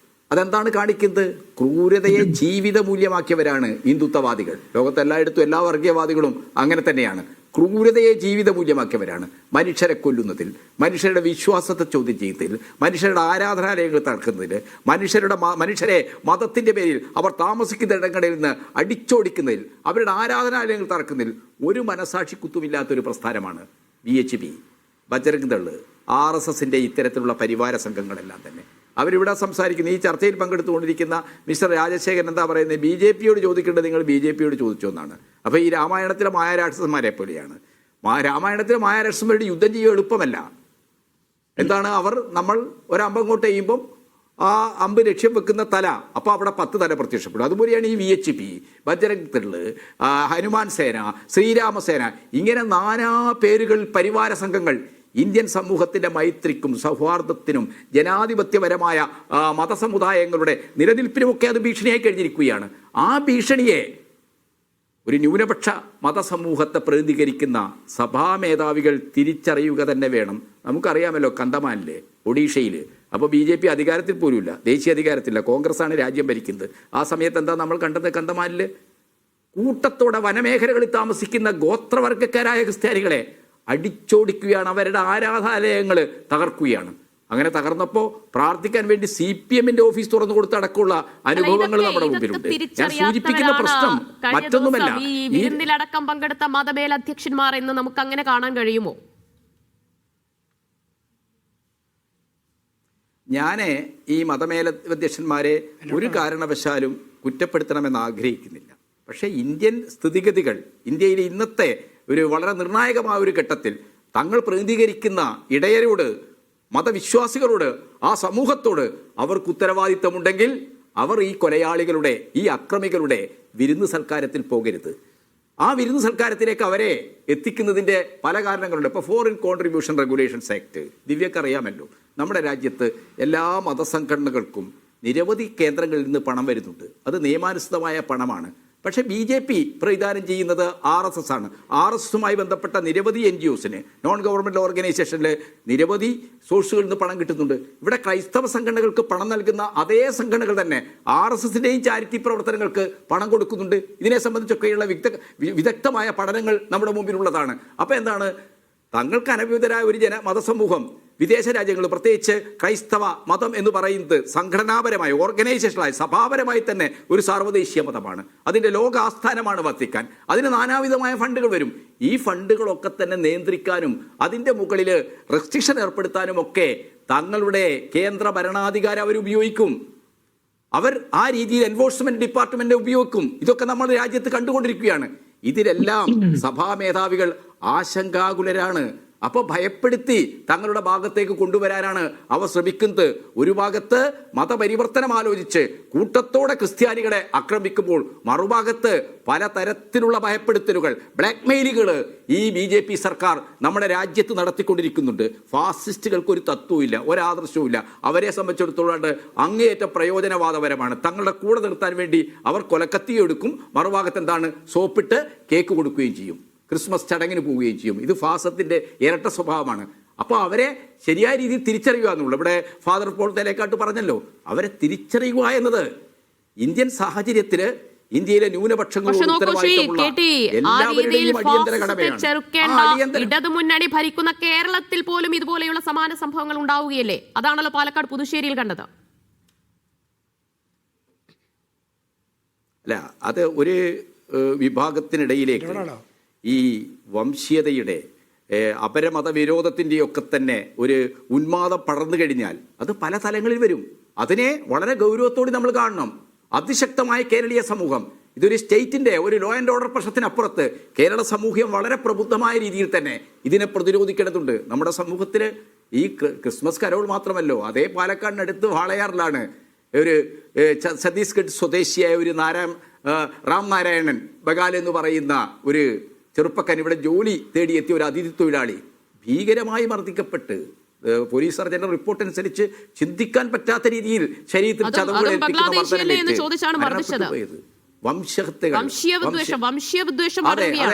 അതെന്താണ് കാണിക്കുന്നത്? ക്രൂരതയെ ജീവിത മൂല്യമാക്കിയവരാണ് ഹിന്ദുത്വവാദികൾ. ലോകത്തെല്ലായിടത്തും എല്ലാ വർഗീയവാദികളും അങ്ങനെ തന്നെയാണ്. ക്രൂരതയെ ജീവിത മൂല്യമാക്കിയവരാണ്. മനുഷ്യരെ കൊല്ലുന്നതിൽ, മനുഷ്യരുടെ വിശ്വാസത്തെ ചോദ്യം ചെയ്യുന്നതിൽ, മനുഷ്യരുടെ ആരാധനാലയങ്ങൾ തകർക്കുന്നതിൽ, മനുഷ്യരെ മതത്തിൻ്റെ പേരിൽ അവർ താമസിക്കുന്ന ഇടങ്ങളിൽ നിന്ന് അടിച്ചോടിക്കുന്നതിൽ, അവരുടെ ആരാധനാലയങ്ങൾ തകർക്കുന്നതിൽ ഒരു മനസാക്ഷി കുത്തുമില്ലാത്തൊരു പ്രസ്ഥാനമാണ് BHP, ബജരംഗ് ദൾ, RSSന്റെ ഇത്തരത്തിലുള്ള പരിവാര സംഘങ്ങളെല്ലാം തന്നെ. അവരിവിടെ സംസാരിക്കുന്ന ഈ ചർച്ചയിൽ പങ്കെടുത്തുകൊണ്ടിരിക്കുന്ന മിസ്റ്റർ രാജശേഖരൻ എന്താ പറയുന്നത്? BJPയോട് ചോദിക്കേണ്ടത് നിങ്ങൾ BJPയോട് ചോദിച്ചു എന്നാണ്. അപ്പോൾ ഈ രാമായണത്തിലെ മായാരാക്ഷസന്മാരെ പോലെയാണ്. രാമായണത്തിലെ മായാരാക്ഷസന്മാരുടെ യുദ്ധം ചെയ്യുക എളുപ്പമല്ല. എന്താണ് നമ്മൾ ഒരമ്പങ്ങോട്ട് ചെയ്യുമ്പം ആ അമ്പ് ലക്ഷ്യം വെക്കുന്ന തല, അപ്പോൾ അവിടെ 10 തല പ്രത്യക്ഷപ്പെടും. അതുപോലെയാണ് ഈ VHP, ബജരംഗ് ദൾ, ഹനുമാൻ സേന, ശ്രീരാമസേന, ഇങ്ങനെ നാനാ പേരുകൾ പരിവാര സംഘങ്ങൾ ഇന്ത്യൻ സമൂഹത്തിൻ്റെ മൈത്രിക്കും സൗഹാർദ്ദത്തിനും ജനാധിപത്യപരമായ മതസമുദായങ്ങളുടെ നിലനിൽപ്പിനുമൊക്കെ അത് ഭീഷണിയായി കഴിഞ്ഞിരിക്കുകയാണ്. ആ ഭീഷണിയെ ഒരു ന്യൂനപക്ഷ മതസമൂഹത്തെ പ്രതിനിധീകരിക്കുന്ന സഭാ മേധാവികൾ തിരിച്ചറിയുക തന്നെ വേണം. നമുക്കറിയാമല്ലോ കന്തമാനിലെ ഒഡീഷയിൽ, അപ്പോൾ BJP അധികാരത്തിൽ പോലുമില്ല, ദേശീയ അധികാരത്തില്ല, കോൺഗ്രസ്സാണ് രാജ്യം ഭരിക്കുന്നത്. ആ സമയത്ത് എന്താ നമ്മൾ കണ്ടത്? കന്തമാനിൽ കൂട്ടത്തോടെ വനമേഖലകളിൽ താമസിക്കുന്ന ഗോത്രവർഗക്കാരായ ക്രിസ്ത്യാനികളെ അടിച്ചോടിക്കുകയാണ്, അവരുടെ ആരാധനാലയങ്ങൾ തകർക്കുകയാണ്. അങ്ങനെ തകർന്നപ്പോൾ പ്രാർത്ഥിക്കാൻ വേണ്ടി CPM-ന്റെ ഓഫീസ് തുറന്നു കൊടുത്തടക്കമുള്ള അനുഭവങ്ങൾ നമ്മുടെ മുമ്പിലുണ്ട്. ഞാൻ സൂചിപ്പിക്കുന്ന പ്രശ്നം മറ്റൊന്നുമല്ല. ഈ വിരുന്നിലടക്കം പങ്കെടുത്ത മതമേലധ്യക്ഷന്മാർ എന്ന് നമുക്ക് അങ്ങനെ കാണാൻ കഴിയുമോ? ഞാൻ ഈ മതമേലധ്യക്ഷന്മാരെ ഒരു കാരണവശാലും കുറ്റപ്പെടുത്തണമെന്ന് ആഗ്രഹിക്കുന്നില്ല. പക്ഷേ ഇന്ത്യൻ സ്ഥിതിഗതികൾ, ഇന്ത്യയിലെ ഇന്നത്തെ ഒരു വളരെ നിർണായകമായ ഒരു ഘട്ടത്തിൽ തങ്ങൾ പ്രതിനിധീകരിക്കുന്ന ഇടയരോട്, മതവിശ്വാസികളോട്, ആ സമൂഹത്തോട് അവർക്ക് ഉത്തരവാദിത്തമുണ്ടെങ്കിൽ അവർ ഈ കൊലയാളികളുടെ, ഈ അക്രമികളുടെ വിരുന്ന് സൽക്കാരത്തിൽ പോകരുത്. ആ വിരുന്ന് സൽക്കാരത്തിലേക്ക് അവരെ എത്തിക്കുന്നതിൻ്റെ പല കാരണങ്ങളുണ്ട്. ഇപ്പോൾ ഫോറിൻ കോൺട്രിബ്യൂഷൻ റെഗുലേഷൻസ് ആക്ട് ദിവ്യക്ക് അറിയാമല്ലോ. നമ്മുടെ രാജ്യത്ത് എല്ലാ മതസംഘടനകൾക്കും നിരവധി കേന്ദ്രങ്ങളിൽ നിന്ന് പണം വരുന്നുണ്ട്. അത് നിയമാനുസൃതമായ പണമാണ്. പക്ഷേ BJP പ്രതിദാനം ചെയ്യുന്നത് RSS ആണ്. RSSുമായി ബന്ധപ്പെട്ട നിരവധി NGOസിന്, നോൺ ഗവൺമെൻറ് ഓർഗനൈസേഷനിൽ നിരവധി സോഴ്സുകളിൽ നിന്ന് പണം കിട്ടുന്നുണ്ട്. ഇവിടെ ക്രൈസ്തവ സംഘടനകൾക്ക് പണം നൽകുന്ന അതേ സംഘടനകൾ തന്നെ RSSന്റെയും ചാരിറ്റി പ്രവർത്തനങ്ങൾക്ക് പണം കൊടുക്കുന്നുണ്ട്. ഇതിനെ സംബന്ധിച്ചൊക്കെയുള്ള വിദഗ്ധമായ പഠനങ്ങൾ നമ്മുടെ മുമ്പിലുള്ളതാണ്. അപ്പോൾ എന്താണ്, തങ്ങൾക്ക് അനഭിതരായ ഒരു മതസമൂഹം വിദേശ രാജ്യങ്ങൾ, പ്രത്യേകിച്ച് ക്രൈസ്തവ മതം എന്ന് പറയുന്നത് സംഘടനാപരമായി, ഓർഗനൈസേഷനായി, സഭാപരമായി തന്നെ ഒരു സാർവദേശീയ മതമാണ്. അതിൻ്റെ ലോക ആസ്ഥാനമാണ് വത്തിക്കാൻ. അതിന് നാനാവിധമായ ഫണ്ടുകൾ വരും. ഈ ഫണ്ടുകളൊക്കെ തന്നെ നിയന്ത്രിക്കാനും അതിൻ്റെ മുകളിൽ റെസ്ട്രിക്ഷൻ ഏർപ്പെടുത്താനും ഒക്കെ തങ്ങളുടെ കേന്ദ്ര ഭരണാധികാരം അവർ ഉപയോഗിക്കും. അവർ ആ രീതിയിൽ എൻഫോഴ്സ്മെന്റ് ഡിപ്പാർട്ട്മെന്റ് ഉപയോഗിക്കും. ഇതൊക്കെ നമ്മുടെ രാജ്യത്ത് കണ്ടുകൊണ്ടിരിക്കുകയാണ്. ഇതിലെല്ലാം സഭാ മേധാവികൾ ആശങ്കാകുലരാണ്. അപ്പോൾ ഭയപ്പെടുത്തി തങ്ങളുടെ ഭാഗത്തേക്ക് കൊണ്ടുവരാനാണ് അവർ ശ്രമിക്കുന്നത്. ഒരു ഭാഗത്ത് മതപരിവർത്തനം ആലോചിച്ച് കൂട്ടത്തോടെ ക്രിസ്ത്യാനികളെ ആക്രമിക്കുമ്പോൾ, മറുഭാഗത്ത് പലതരത്തിലുള്ള ഭയപ്പെടുത്തലുകൾ, ബ്ലാക്ക്മെയിലുകൾ ഈ BJP സർക്കാർ നമ്മുടെ രാജ്യത്ത് നടത്തിക്കൊണ്ടിരിക്കുന്നുണ്ട്. ഫാസിസ്റ്റുകൾക്ക് ഒരു തത്വമില്ല, ഒരാദർശവുമില്ല. അവരെ സംബന്ധിച്ചിടത്തോളം അങ്ങേയറ്റം പ്രയോജനവാദപരമാണ്. തങ്ങളുടെ കൂടെ നിർത്താൻ വേണ്ടി അവർ കൊലക്കത്തിയെടുക്കും, മറുഭാഗത്ത് എന്താണ്, സോപ്പിട്ട് കേക്ക് കൊടുക്കുകയും ചെയ്യും, ക്രിസ്മസ് ചടങ്ങിന് പോവുകയും ചെയ്യും. ഇത് ഫാസത്തിൻ്റെ ഇരട്ട സ്വഭാവമാണ്. അപ്പോൾ അവരെ ശരിയായ രീതിയിൽ തിരിച്ചറിയുക എന്നുള്ളത്, ഇവിടെ ഫാദർ പോൾ തേലേക്കാട്ട് പറഞ്ഞല്ലോ, അവരെ തിരിച്ചറിയുക എന്നത് ഇന്ത്യൻ സാഹചര്യത്തിൽ ഇന്ത്യയിലെ ന്യൂനപക്ഷങ്ങളോട് ഉത്തരവാദിത്തമുള്ള എല്ലാവരുടെയും അടിയന്തര കടമയാണ്. ഇടതുമുന്നണി ഭരിക്കുന്ന കേരളത്തിൽ പോലും ഇതുപോലെയുള്ള സമാന സംഭവങ്ങൾ ഉണ്ടാവുകയല്ലേ? അതാണല്ലോ പാലക്കാട് പുതുശ്ശേരിയിൽ കണ്ടത്. അല്ല, അത് ഒരു വിഭാഗത്തിനിടയിലേക്ക് ഈ വംശീയതയുടെ, അപരമതവിരോധത്തിൻ്റെയൊക്കെ തന്നെ ഒരു ഉന്മാദം പടർന്നു കഴിഞ്ഞാൽ അത് പല തലങ്ങളിൽ വരും. അതിനെ വളരെ ഗൗരവത്തോടെ നമ്മൾ കാണണം. അതിശക്തമായ കേരളീയ സമൂഹം, ഇതൊരു സ്റ്റേറ്റിൻ്റെ ഒരു ലോ ആൻഡ് ഓർഡർ പ്രശ്നത്തിനപ്പുറത്ത് കേരള സമൂഹം വളരെ പ്രബുദ്ധമായ രീതിയിൽ തന്നെ ഇതിനെ പ്രതിരോധിക്കേണ്ടതുണ്ട്. നമ്മുടെ സമൂഹത്തിൽ ഈ ക്രിസ്മസ് കരോൾ മാത്രമല്ലോ, അതേ പാലക്കാടിനടുത്ത് വാളയാറിലാണ് ഒരു ഛത്തീസ്ഗഡ് സ്വദേശിയായ ഒരു റാം നാരായണൻ ബഗാൽ എന്ന് പറയുന്ന ഒരു ചെറുപ്പക്കാരൻ ഇവിടെ ജോലി തേടിയെത്തിയ ഒരു അതിഥി തൊഴിലാളി ഭീകരമായി മർദ്ദിക്കപ്പെട്ട്, പോലീസ് സർജന്റെ റിപ്പോർട്ട് അനുസരിച്ച് ചിന്തിക്കാൻ പറ്റാത്ത രീതിയിൽ ശരീരത്തിൽ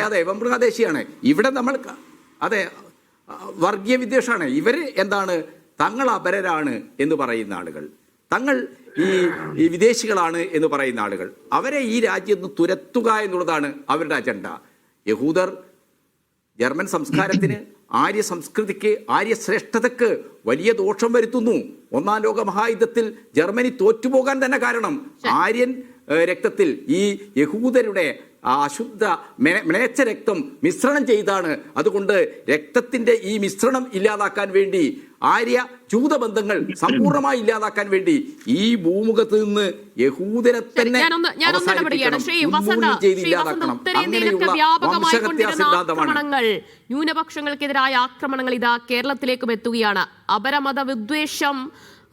അതെ ബംഗ്ലാദേശിയാണ്. ഇവിടെ നമ്മൾ അതെ വർഗീയ വിദ്വേഷമാണ്. ഇവര് എന്താണ്, തങ്ങൾ അപരരാണ് എന്ന് പറയുന്ന ആളുകൾ, തങ്ങൾ ഈ വിദേശികളാണ് എന്ന് പറയുന്ന ആളുകൾ, അവരെ ഈ രാജ്യത്ത് നിന്ന് തുരത്തുക എന്നുള്ളതാണ് അവരുടെ അജണ്ട. യഹൂദർ ജർമ്മൻ സംസ്കാരത്തിന്, ആര്യ സംസ്കൃതിക്ക്, ആര്യ ശ്രേഷ്ഠതയ്ക്ക് വലിയ ദോഷം വരുത്തുന്നു. ഒന്നാം ലോക മഹായുദ്ധത്തിൽ ജർമ്മനി തോറ്റുപോകാൻ തന്നെ കാരണം ആര്യൻ രക്തത്തിൽ ഈ യഹൂദരുടെ അശുദ്ധ മ്ലേച്ഛ രക്തം മിശ്രണം ചെയ്താണ്. അതുകൊണ്ട് രക്തത്തിൻ്റെ ഈ മിശ്രണം ഇല്ലാതാക്കാൻ വേണ്ടി, ആര്യ ജൂതബന്ധങ്ങൾ സമ്പൂർണ്ണമായി ഇല്ലാതാക്കാൻ വേണ്ടി ഈ ഭൂമുഖത്ത് നിന്ന് യഹൂദരെ തന്നെ ന്യൂനപക്ഷങ്ങൾക്കെതിരായ ആക്രമണങ്ങൾ ഇതാ കേരളത്തിലേക്കും എത്തുകയാണ്. അപരമത വിദ്വേഷം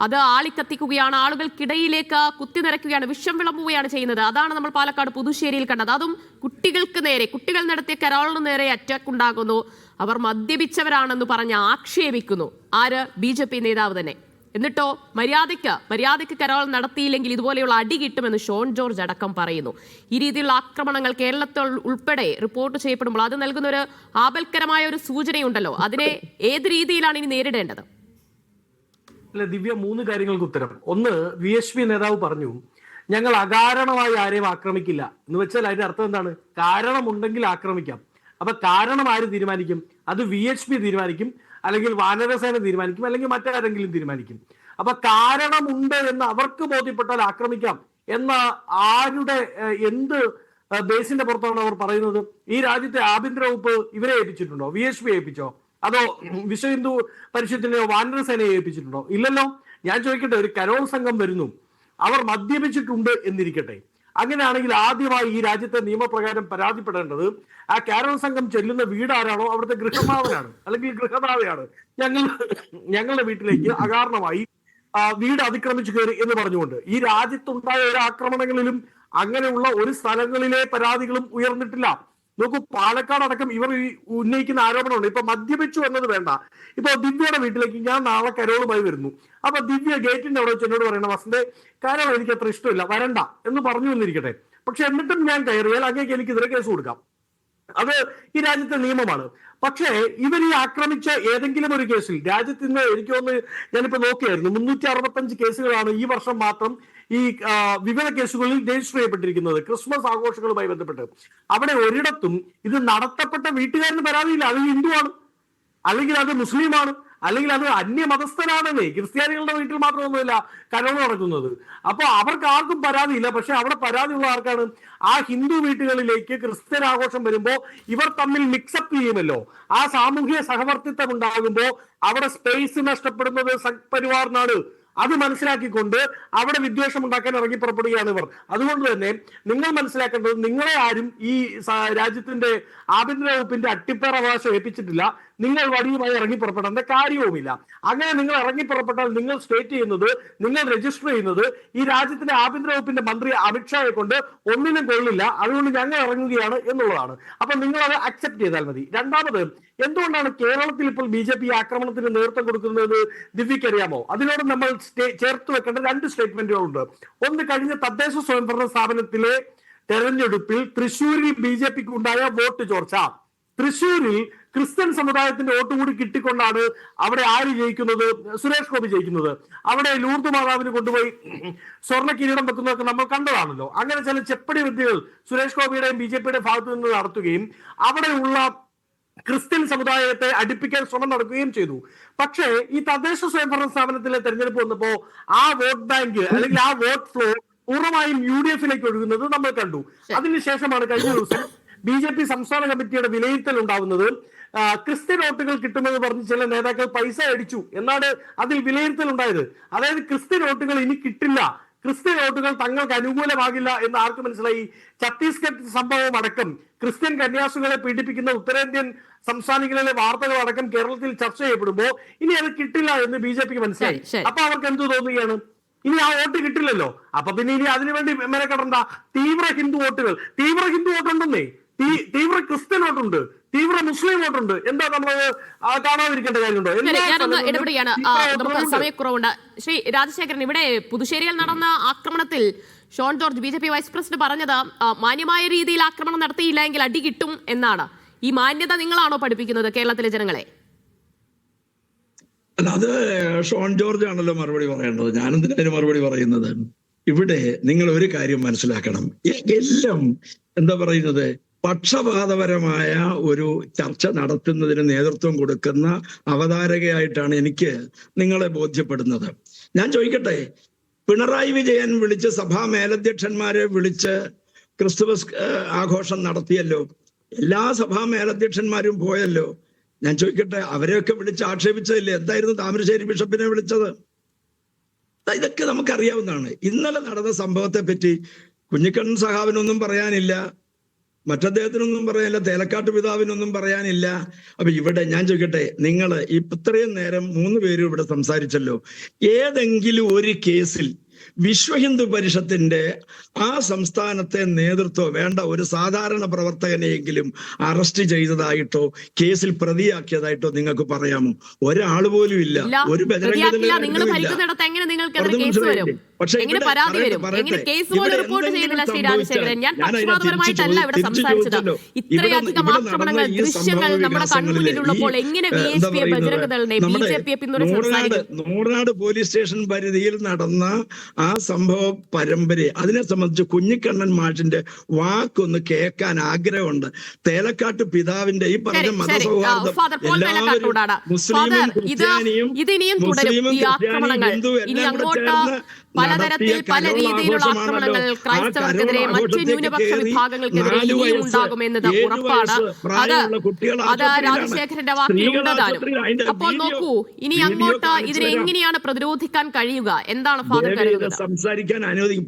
അത് ആളിക്കത്തിക്കുകയാണ്, ആളുകൾക്കിടയിലേക്ക് കുത്തിനിറയ്ക്കുകയാണ്, വിഷം വിളമ്പുകയാണ് ചെയ്യുന്നത്. അതാണ് നമ്മൾ പാലക്കാട് പുതുശ്ശേരിയിൽ കണ്ടത്. അതും കുട്ടികൾക്ക് നേരെ, കുട്ടികൾ നടത്തിയ കരോളിന് നേരെ അറ്റാക്ക് ഉണ്ടാകുന്നു. അവർ മദ്യപിച്ചവരാണെന്ന് പറഞ്ഞ് ആക്ഷേപിക്കുന്നു. ആര്? BJP നേതാവ് തന്നെ. എന്നിട്ടോ മര്യാദയ്ക്ക് കരോൾ നടത്തിയില്ലെങ്കിൽ ഇതുപോലെയുള്ള അടി കിട്ടുമെന്ന് ഷോൺ ജോർജ് അടക്കം പറയുന്നു. ഈ രീതിയിലുള്ള ആക്രമണങ്ങൾ കേരളത്തിൽ ഉൾപ്പെടെ റിപ്പോർട്ട് ചെയ്യപ്പെടുമ്പോൾ അത് നൽകുന്ന ഒരു ആപൽക്കരമായ ഒരു സൂചനയുണ്ടല്ലോ. അതിനെ ഏത് രീതിയിലാണ് ഇനി നേരിടേണ്ടത്? അല്ല ദിവ്യ, 3 കാര്യങ്ങൾക്ക് ഉത്തരം. ഒന്ന്, VHP നേതാവ് പറഞ്ഞു ഞങ്ങൾ അകാരണമായി ആരെയും ആക്രമിക്കില്ല എന്ന് വെച്ചാൽ അതിന്റെ അർത്ഥം എന്താണ്? കാരണമുണ്ടെങ്കിൽ ആക്രമിക്കാം. അപ്പൊ കാരണം ആര് തീരുമാനിക്കും? അത് VHP തീരുമാനിക്കും, അല്ലെങ്കിൽ വാനരസേന തീരുമാനിക്കും, അല്ലെങ്കിൽ മറ്റാരെങ്കിലും തീരുമാനിക്കും. അപ്പൊ കാരണമുണ്ട് എന്ന് അവർക്ക് ബോധ്യപ്പെട്ടാൽ ആക്രമിക്കാം എന്ന ആരുടെ എന്ത് ബേസിന്റെ പുറത്താണ് അവർ പറയുന്നത്? ഈ രാജ്യത്തെ ആഭ്യന്തര വകുപ്പ് ഇവരെ ഏൽപ്പിച്ചിട്ടുണ്ടോ? VHP ഏൽപ്പിച്ചോ? അതോ വിശ്വ ഹിന്ദു പരിഷത്തിനെയോ വാനരസേനയെ ഏൽപ്പിച്ചിട്ടുണ്ടോ? ഇല്ലല്ലോ. ഞാൻ ചോദിക്കട്ടെ, ഒരു കരോൾ സംഘം വരുന്നു, അവർ മദ്യപിച്ചിട്ടുണ്ട് എന്നിരിക്കട്ടെ. അങ്ങനെയാണെങ്കിൽ ആദ്യമായി ഈ രാജ്യത്തെ നിയമപ്രകാരം പരാതിപ്പെടേണ്ടത് ആ കാരോൾ സംഘം ചെല്ലുന്ന വീട് ആരാണോ അവിടുത്തെ ഗൃഹനാഥനാണ് അല്ലെങ്കിൽ ഗൃഹനാഥയാണ്. ഞങ്ങളുടെ വീട്ടിലേക്ക് അകാരണമായി വീട് അതിക്രമിച്ചു കയറി എന്ന് പറഞ്ഞുകൊണ്ട് ഈ രാജ്യത്തുണ്ടായ ഒരു ആക്രമണങ്ങളിലും അങ്ങനെയുള്ള ഒരു സ്ഥലങ്ങളിലെ പരാതികളും ഉയർന്നിട്ടില്ല. നോക്കൂ, പാലക്കാട് അടക്കം ഇവർ ഉന്നയിക്കുന്ന ആരോപണമുണ്ട്. ഇപ്പൊ മദ്യപിച്ചു എന്നത് വേണ്ട. ഇപ്പൊ ദിവ്യയുടെ വീട്ടിലേക്ക് ഞാൻ നാളെ കരോളുമായി വരുന്നു. അപ്പൊ ദിവ്യ ഗേറ്റിന്റെ അവിടെ വെച്ച് എന്നോട് പറയണം, വസന്തേ കരോൾ എനിക്ക് അത്ര ഇഷ്ടമില്ല, വരണ്ട എന്ന് പറഞ്ഞു എന്നിരിക്കട്ടെ. പക്ഷെ എന്നിട്ടും ഞാൻ കയറിയാൽ അങ്ങേക്ക് എനിക്കെതിരെ കേസ് കൊടുക്കാം. അത് ഈ രാജ്യത്തെ നിയമമാണ്. പക്ഷേ ഇവർ ഈ ആക്രമിച്ച ഏതെങ്കിലും ഒരു കേസിൽ രാജ്യത്തിന് എനിക്ക് തോന്നുന്നു, ഞാനിപ്പോ നോക്കിയായിരുന്നു, 365 കേസുകളാണ് ഈ വർഷം മാത്രം ഈ വിവിധ കേസുകളിൽ രജിസ്റ്റർ ചെയ്യപ്പെട്ടിരിക്കുന്നത് ക്രിസ്മസ് ആഘോഷങ്ങളുമായി ബന്ധപ്പെട്ട്. അവിടെ ഒരിടത്തും ഇത് നടത്തപ്പെട്ട വീട്ടുകാരന് പരാതിയില്ല. അത് ഹിന്ദുവാണ്, അല്ലെങ്കിൽ അത് മുസ്ലിമാണ്, അല്ലെങ്കിൽ അത് അന്യമതസ്ഥനാണെന്നേ. ക്രിസ്ത്യാനികളുടെ വീട്ടിൽ മാത്രമൊന്നുമില്ല കരോൾ നടക്കുന്നത്. അപ്പൊ അവർക്ക് ആർക്കും പരാതിയില്ല. പക്ഷെ അവിടെ പരാതിയുള്ള ആർക്കാണ്? ആ ഹിന്ദു വീട്ടുകളിലേക്ക് ക്രിസ്ത്യൻ ആഘോഷം വരുമ്പോ ഇവർ തമ്മിൽ മിക്സപ്പ് ചെയ്യുമല്ലോ. ആ സാമൂഹിക സഹവർത്തിത്വം ഉണ്ടാകുമ്പോ അവിടെ സ്പേസ് നഷ്ടപ്പെടുന്നത് സംഘപരിവാറിനാണ്. അത് മനസ്സിലാക്കിക്കൊണ്ട് അവിടെ വിദ്വേഷം ഉണ്ടാക്കാൻ ഇറങ്ങി പുറപ്പെടുകയാണ് ഇവർ. അതുകൊണ്ട് തന്നെ നിങ്ങൾ മനസ്സിലാക്കേണ്ടത്, നിങ്ങളെ ആരും ഈ രാജ്യത്തിന്റെ ആഭ്യന്തര വകുപ്പിന്റെ അട്ടിപ്പേർ അവകാശം ഏൽപ്പിച്ചിട്ടില്ല. നിങ്ങൾ വടിയുമായി ഇറങ്ങി പുറപ്പെടേണ്ട കാര്യവുമില്ല. അങ്ങനെ നിങ്ങൾ ഇറങ്ങി പുറപ്പെട്ടാൽ നിങ്ങൾ സ്റ്റേറ്റ് ചെയ്യുന്നത്, നിങ്ങൾ രജിസ്റ്റർ ചെയ്യുന്നത് ഈ രാജ്യത്തിന്റെ ആഭ്യന്തര വകുപ്പിന്റെ മന്ത്രി അമിത്ഷായെ കൊണ്ട് ഒന്നിനും കൊള്ളില്ല. അതുകൊണ്ട് ഞങ്ങൾ ഇറങ്ങുകയാണ് എന്നുള്ളതാണ്. അപ്പൊ നിങ്ങൾ അത് അക്സെപ്റ്റ് ചെയ്താൽ മതി. രണ്ടാമത്, എന്തുകൊണ്ടാണ് കേരളത്തിൽ ഇപ്പോൾ BJP ആക്രമണത്തിന് നേതൃത്വം കൊടുക്കുന്നത് ദിവ്യയ്ക്ക് അറിയാമോ? അതിനോട് നമ്മൾ ചേർത്ത് വെക്കേണ്ട 2 സ്റ്റേറ്റ്മെന്റുകളുണ്ട്. ഒന്ന്, കഴിഞ്ഞ തദ്ദേശ സ്വയംഭരണ സ്ഥാപനത്തിലെ തെരഞ്ഞെടുപ്പിൽ തൃശ്ശൂരിൽ BJPക്ക് ഉണ്ടായ വോട്ട് ചോർച്ച. തൃശ്ശൂരിൽ ക്രിസ്ത്യൻ സമുദായത്തിന്റെ വോട്ട് കൂടി കിട്ടിക്കൊണ്ടാണ് അവിടെ ആര് ജയിക്കുന്നത്? സുരേഷ് ഗോപി ജയിക്കുന്നത്. അവിടെ ലൂർദ് മാതാവിന് കൊണ്ടുപോയി സ്വർണ്ണ കിരീടം വെക്കുന്നതൊക്കെ നമ്മൾ കണ്ടതാണല്ലോ. അങ്ങനെ ചില ചെപ്പടി വിദ്യകൾ സുരേഷ് ഗോപിയുടെയും BJPയുടെ ഭാഗത്തു നിന്ന് നടത്തുകയും അവിടെയുള്ള ക്രിസ്ത്യൻ സമുദായത്തെ അടുപ്പിക്കാൻ ശ്രമം നടക്കുകയും ചെയ്തു. പക്ഷേ ഈ തദ്ദേശ സ്വയംഭരണ സ്ഥാപനത്തിലെ തെരഞ്ഞെടുപ്പ് വന്നപ്പോ ആ വോട്ട് ബാങ്ക് അല്ലെങ്കിൽ ആ വോട്ട് ഫ്ലോ പൂർണ്ണമായും UDFിലേക്ക് ഒഴുകുന്നത് നമ്മൾ കണ്ടു. അതിനുശേഷമാണ് കഴിഞ്ഞ ദിവസം BJP സംസ്ഥാന കമ്മിറ്റിയുടെ വിലയിരുത്തൽ ഉണ്ടാവുന്നത്. ക്രിസ്ത്യൻ വോട്ടുകൾ കിട്ടുമെന്ന് പറഞ്ഞ് ചില നേതാക്കൾ പൈസ അടിച്ചു എന്നാണ് അതിൽ വിലയിരുത്തൽ ഉണ്ടായത്. അതായത് ക്രിസ്ത്യൻ വോട്ടുകൾ ഇനി കിട്ടില്ല, ക്രിസ്ത്യൻ വോട്ടുകൾ തങ്ങൾക്ക് അനുകൂലമാകില്ല എന്ന് ആർക്ക് മനസ്സിലായി? ഛത്തീസ്ഗഡ് സംഭവം അടക്കം ക്രിസ്ത്യൻ കന്യാസ്ത്രീകളെ പീഡിപ്പിക്കുന്ന ഉത്തരേന്ത്യൻ സംസ്ഥാനങ്ങളിലെ വാർത്തകൾ അടക്കം കേരളത്തിൽ ചർച്ച ചെയ്യപ്പെടുമ്പോ ഇനി അത് കിട്ടില്ല എന്ന് BJPക്ക് മനസ്സിലായി. അപ്പൊ അവർക്ക് എന്ത് തോന്നുകയാണ്? ഇനി ആ വോട്ട് കിട്ടില്ലല്ലോ, അപ്പൊ പിന്നെ ഇനി അതിനുവേണ്ടി മെനക്കെടണ്ട. തീവ്ര ഹിന്ദു വോട്ടുണ്ടെന്നേ, തീവ്ര ക്രിസ്ത്യൻ വോട്ടുണ്ട്, തീവ്ര മുസ്ലിം വോട്ടുണ്ട്. എന്താ നമ്മൾ കാണാതിരിക്കേണ്ട കാര്യമുണ്ടോ? ഞാനൊന്ന് ഇടപെടുകയാണ്, നമുക്ക് സമയക്കുറവുണ്ട്. ശ്രീ രാജശേഖരൻ, ഇവിടെ പുതുശ്ശേരിയിൽ നടന്ന ആക്രമണത്തിൽ Shone George BJP vice president പറഞ്ഞത് മാന്യമായ രീതിയിൽ ആക്രമണം നടത്തിയില്ല എങ്കിൽ അടി കിട്ടും എന്നാണ്. ഈ മാന്യത നിങ്ങളാണോ പഠിപ്പിക്കുന്നത് കേരളത്തിലെ ജനങ്ങളെ? അല്ല, അത് ഷോൺ ജോർജ് ആണല്ലോ മറുപടി പറയേണ്ടത്. ഞാനെന്തിനു മറുപടി പറയുന്നത്? ഇവിടെ നിങ്ങൾ ഒരു കാര്യം മനസ്സിലാക്കണം. എല്ലാം എന്താ പറയുന്നത്, പക്ഷപാതപരമായ ഒരു ചർച്ച നടത്തുന്നതിന് നേതൃത്വം കൊടുക്കുന്ന അവതാരകയായിട്ടാണ് എനിക്ക് നിങ്ങളെ ബോധ്യപ്പെടുന്നത്. ഞാൻ ചോദിക്കട്ടെ, പിണറായി വിജയൻ വിളിച്ച് സഭാ മേലധ്യക്ഷന്മാരെ വിളിച്ച് ക്രിസ്തുമസ് ആഘോഷം നടത്തിയല്ലോ. എല്ലാ സഭാ മേലധ്യക്ഷന്മാരും പോയല്ലോ. ഞാൻ ചോദിക്കട്ടെ, അവരെയൊക്കെ വിളിച്ച് ആക്ഷേപിച്ചതില്ലേ? എന്തായിരുന്നു താമരശ്ശേരി ബിഷപ്പിനെ വിളിച്ചത്? ഇതൊക്കെ നമുക്കറിയാവുന്നതാണ്. ഇന്നലെ നടന്ന സംഭവത്തെ പറ്റി കുഞ്ഞിക്കണ്ണൻ സഹാവിനൊന്നും പറയാനില്ല, മറ്റദ്ദേഹത്തിനൊന്നും പറയാനില്ല, തേലക്കാട്ട് പിതാവിനൊന്നും പറയാനില്ല. അപ്പൊ ഇവിടെ ഞാൻ ചോദിക്കട്ടെ, നിങ്ങൾ ഇത്രയും നേരം 3 പേരും ഇവിടെ സംസാരിച്ചല്ലോ, ഏതെങ്കിലും ഒരു കേസിൽ വിശ്വ ഹിന്ദു പരിഷത്തിന്റെ ആ സംസ്ഥാനത്തെ നേതൃത്വം വേണ്ട ഒരു സാധാരണ പ്രവർത്തകനെയെങ്കിലും അറസ്റ്റ് ചെയ്തതായിട്ടോ കേസിൽ പ്രതിയാക്കിയതായിട്ടോ നിങ്ങൾക്ക് പറയാമോ? ഒരാൾ പോലും ഇല്ല. ഒരു പക്ഷേ എങ്ങനെ പരാതി വരും? എങ്ങനെ കേസ് പോലും റിപ്പോർട്ട് ചെയ്യുന്നില്ല ശ്രീ രാജശേഖരൻ? ഞാൻ പക്ഷപാതപരമായിട്ടല്ല ഇവിടെ സംസാരിച്ചത്. ഇത്രയധികം ആക്രമണങ്ങൾ, ദൃശ്യങ്ങൾ നമ്മുടെ കൺമുന്നിലുള്ളപ്പോൾ എങ്ങനെ VSP, ബജരംഗ് ദളിനെ, BJP പിന്തുണ സംസാരിക്കും? നൂറാട് പോലീസ് സ്റ്റേഷൻ പരിധിയിൽ നടന്ന ആ സംഭവ പരമ്പരയെ അതിനെ സംബന്ധിച്ച് കുഞ്ഞിക്കണ്ണൻ മാഷിന്റെ വാക്കൊന്ന് കേൾക്കാൻ ആഗ്രഹമുണ്ട്. തേലക്കാട്ട് പിതാവിന്റെ ഈ പറഞ്ഞ മതസൗഹാർദ്ദം മുസ്ലിമും ക്രിസ്ത്യാനിയും പലതരത്തിൽ പല രീതിയിലുള്ള ആക്രമണങ്ങൾ ക്രൈസ്തവർക്കെതിരെ, മറ്റു ന്യൂനപക്ഷ വിഭാഗങ്ങൾക്കെതിരെ ഇനിയും ഉണ്ടാകുമെന്നത് ഉറപ്പാണ്. അത് രാജശേഖരന്റെ വാക്കിലുണ്ടതാനും. അപ്പോൾ നോക്കൂ, ഇനി അങ്ങോട്ട് ഇതിനെ എങ്ങനെയാണ് പ്രതിരോധിക്കാൻ കഴിയുക? എന്താണ് ഫാദർ കരുതുന്നത്? സംസാരിക്കാൻ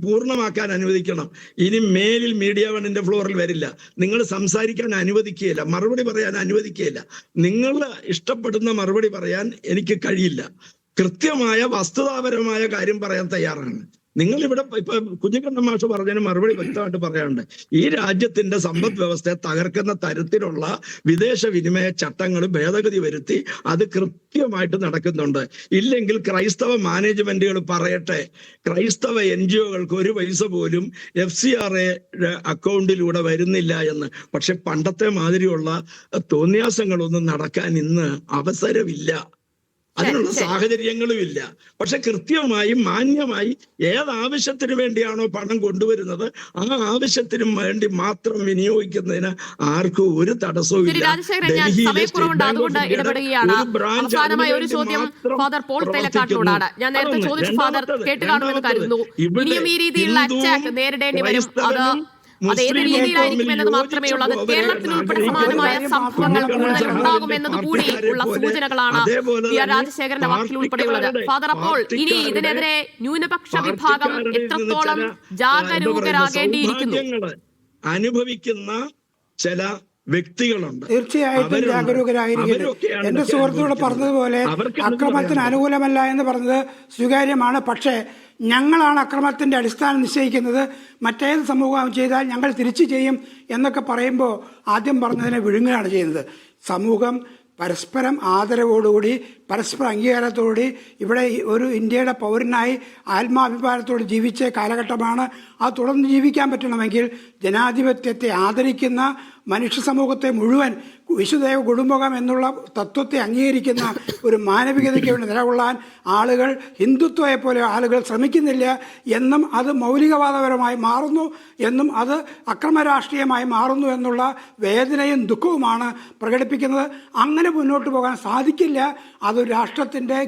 പൂർണ്ണമാക്കാൻ അനുവദിക്കണം. ഇനി മേലിൽ മീഡിയ വണ്ണിന്റെ ഫ്ലോറിൽ വരില്ല. നിങ്ങൾ സംസാരിക്കാൻ അനുവദിക്കുകയില്ല, മറുപടി പറയാൻ അനുവദിക്കുകയില്ല. നിങ്ങൾ ഇഷ്ടപ്പെടുന്ന മറുപടി പറയാൻ എനിക്ക് കഴിയില്ല. കൃത്യമായ വസ്തുതാപരമായ കാര്യം പറയാൻ തയ്യാറാണ്. നിങ്ങൾ ഇവിടെ ഇപ്പൊ കുഞ്ഞിക്കണ്ണൻ മാഷ് പറഞ്ഞതിന് മറുപടി വ്യക്തമായിട്ട് പറയാനുണ്ട്. ഈ രാജ്യത്തിന്റെ സമ്പദ് വ്യവസ്ഥയെ തകർക്കുന്ന തരത്തിലുള്ള വിദേശ വിനിമയ ചട്ടങ്ങൾ ഭേദഗതി വരുത്തി അത് കൃത്യമായിട്ട് നടക്കുന്നുണ്ട്. ഇല്ലെങ്കിൽ ക്രൈസ്തവ മാനേജ്മെന്റുകൾ പറയട്ടെ, ക്രൈസ്തവ NGOകൾക്ക് 1 പൈസ പോലും FCRA അക്കൗണ്ടിലൂടെ വരുന്നില്ല എന്ന്. പക്ഷെ പണ്ടത്തെ മാതിരിയുള്ള തോന്നിയാസങ്ങളൊന്നും നടക്കാൻ ഇന്ന് അവസരമില്ല, അതിനുള്ള സാഹചര്യങ്ങളും ഇല്ല. പക്ഷെ കൃത്യമായി മാന്യമായി ഏതാവശ്യത്തിന് വേണ്ടിയാണോ പണം കൊണ്ടുവരുന്നത് ആ ആവശ്യത്തിനും വേണ്ടി മാത്രം വിനിയോഗിക്കുന്നതിന് ആർക്കും ഒരു തടസ്സവും ഇല്ല. ഒരു ചോദ്യം ഫാദർ പോൾ തേലക്കാട്ടിനോടാണ്. ഞാൻ നേരത്തെ ചോദിച്ചു, ഫാദർ കേട്ട് കാണുമെന്ന് കരുതുന്നു. ഇനിയും ഈ രീതിയിലുള്ള അറ്റാക്ക് നേരിടേണ്ടി വരും. അത് ഏത് രീതിയിലായിരിക്കും എന്നത് മാത്രമേ ഉള്ളൂ. അത് കേരളത്തിൽ ഉൾപ്പെടെ സമാനമായ സംഭവങ്ങൾ കൂടുതൽ ഉണ്ടാകുമെന്നത് കൂടി ഉള്ള സൂചനകളാണ് രാജശേഖരന്റെ വാക്കിൽ ഉൾപ്പെടെയുള്ളത്. ഫാദർ, അപ്പോൾ ഇനി ഇതിനെതിരെ ന്യൂനപക്ഷ വിഭാഗം എത്രത്തോളം ജാഗരൂകരാകേണ്ടിയിരിക്കുന്നു? അനുഭവിക്കുന്ന ചില വ്യക്തികളുണ്ട്, തീർച്ചയായിട്ടും ജാഗരൂകരായിരിക്കും. എന്റെ സുഹൃത്തുക്കൾ പറഞ്ഞതുപോലെ അക്രമത്തിന് അനുകൂലമല്ല എന്ന് പറഞ്ഞത് സ്വീകാര്യമാണ്. പക്ഷേ ഞങ്ങളാണ് അക്രമത്തിന്റെ അടിസ്ഥാനം നിശ്ചയിക്കുന്നത്, മറ്റേത് സമൂഹം ചെയ്താൽ ഞങ്ങൾ തിരിച്ചു ചെയ്യും എന്നൊക്കെ പറയുമ്പോൾ ആദ്യം പറഞ്ഞതിനെ വിഴുങ്ങുകയാണ് ചെയ്യുന്നത്. സമൂഹം പരസ്പരം ആദരവോടുകൂടി പരസ്പര അംഗീകാരത്തോടുകൂടി ഇവിടെ ഒരു ഇന്ത്യയുടെ പൗരനായി ആത്മാഭിമാനത്തോട് ജീവിച്ച കാലഘട്ടമാണ്. അത് തുടർന്ന് ജീവിക്കാൻ പറ്റണമെങ്കിൽ ജനാധിപത്യത്തെ ആദരിക്കുന്ന മനുഷ്യ സമൂഹത്തെ മുഴുവൻ വിശുദ്ധ കുടുംബകം എന്നുള്ള തത്വത്തെ അംഗീകരിക്കുന്ന ഒരു മാനവികതയ്ക്ക് വേണ്ടി നിലകൊള്ളാൻ ആളുകൾ, ഹിന്ദുത്വയെ പോലെ ആളുകൾ ശ്രമിക്കുന്നില്ല എന്നും അത് മൗലികവാദപരമായി മാറുന്നു എന്നും അത് അക്രമരാഷ്ട്രീയമായി മാറുന്നു എന്നുള്ള വേദനയും ദുഃഖവുമാണ് പ്രകടിപ്പിക്കുന്നത്. അങ്ങനെ മുന്നോട്ട് പോകാൻ സാധിക്കില്ല. അതൊരു രാഷ്ട്രത്തിൻ്റെ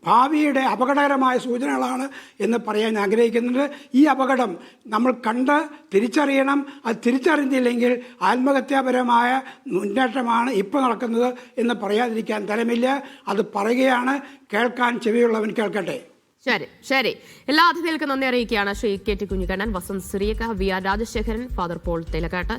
ഭാവിയുടെ അപകടകരമായ സൂചനകളാണ് എന്ന് പറയാൻ ആഗ്രഹിക്കുന്നുണ്ട്. ഈ അപകടം നമ്മൾ കണ്ട് തിരിച്ചറിയണം. അത് തിരിച്ചറിഞ്ഞില്ലെങ്കിൽ ആത്മഹത്യാപരമായ മുന്നേറ്റമാണ് ഇപ്പോൾ നടക്കുന്നത് എന്ന് പറയാതിരിക്കാൻ തരമില്ല. അത് പറയുകയാണ്, കേൾക്കാൻ ചെവിയുള്ളവൻ കേൾക്കട്ടെ. ശരി. എല്ലാ അതിഥികൾക്കും നന്ദി അറിയിക്കുകയാണ് Shri KT Kunhikannan, Vasanth Cyriac, VR Rajasekharan, father Paul Thelakkat.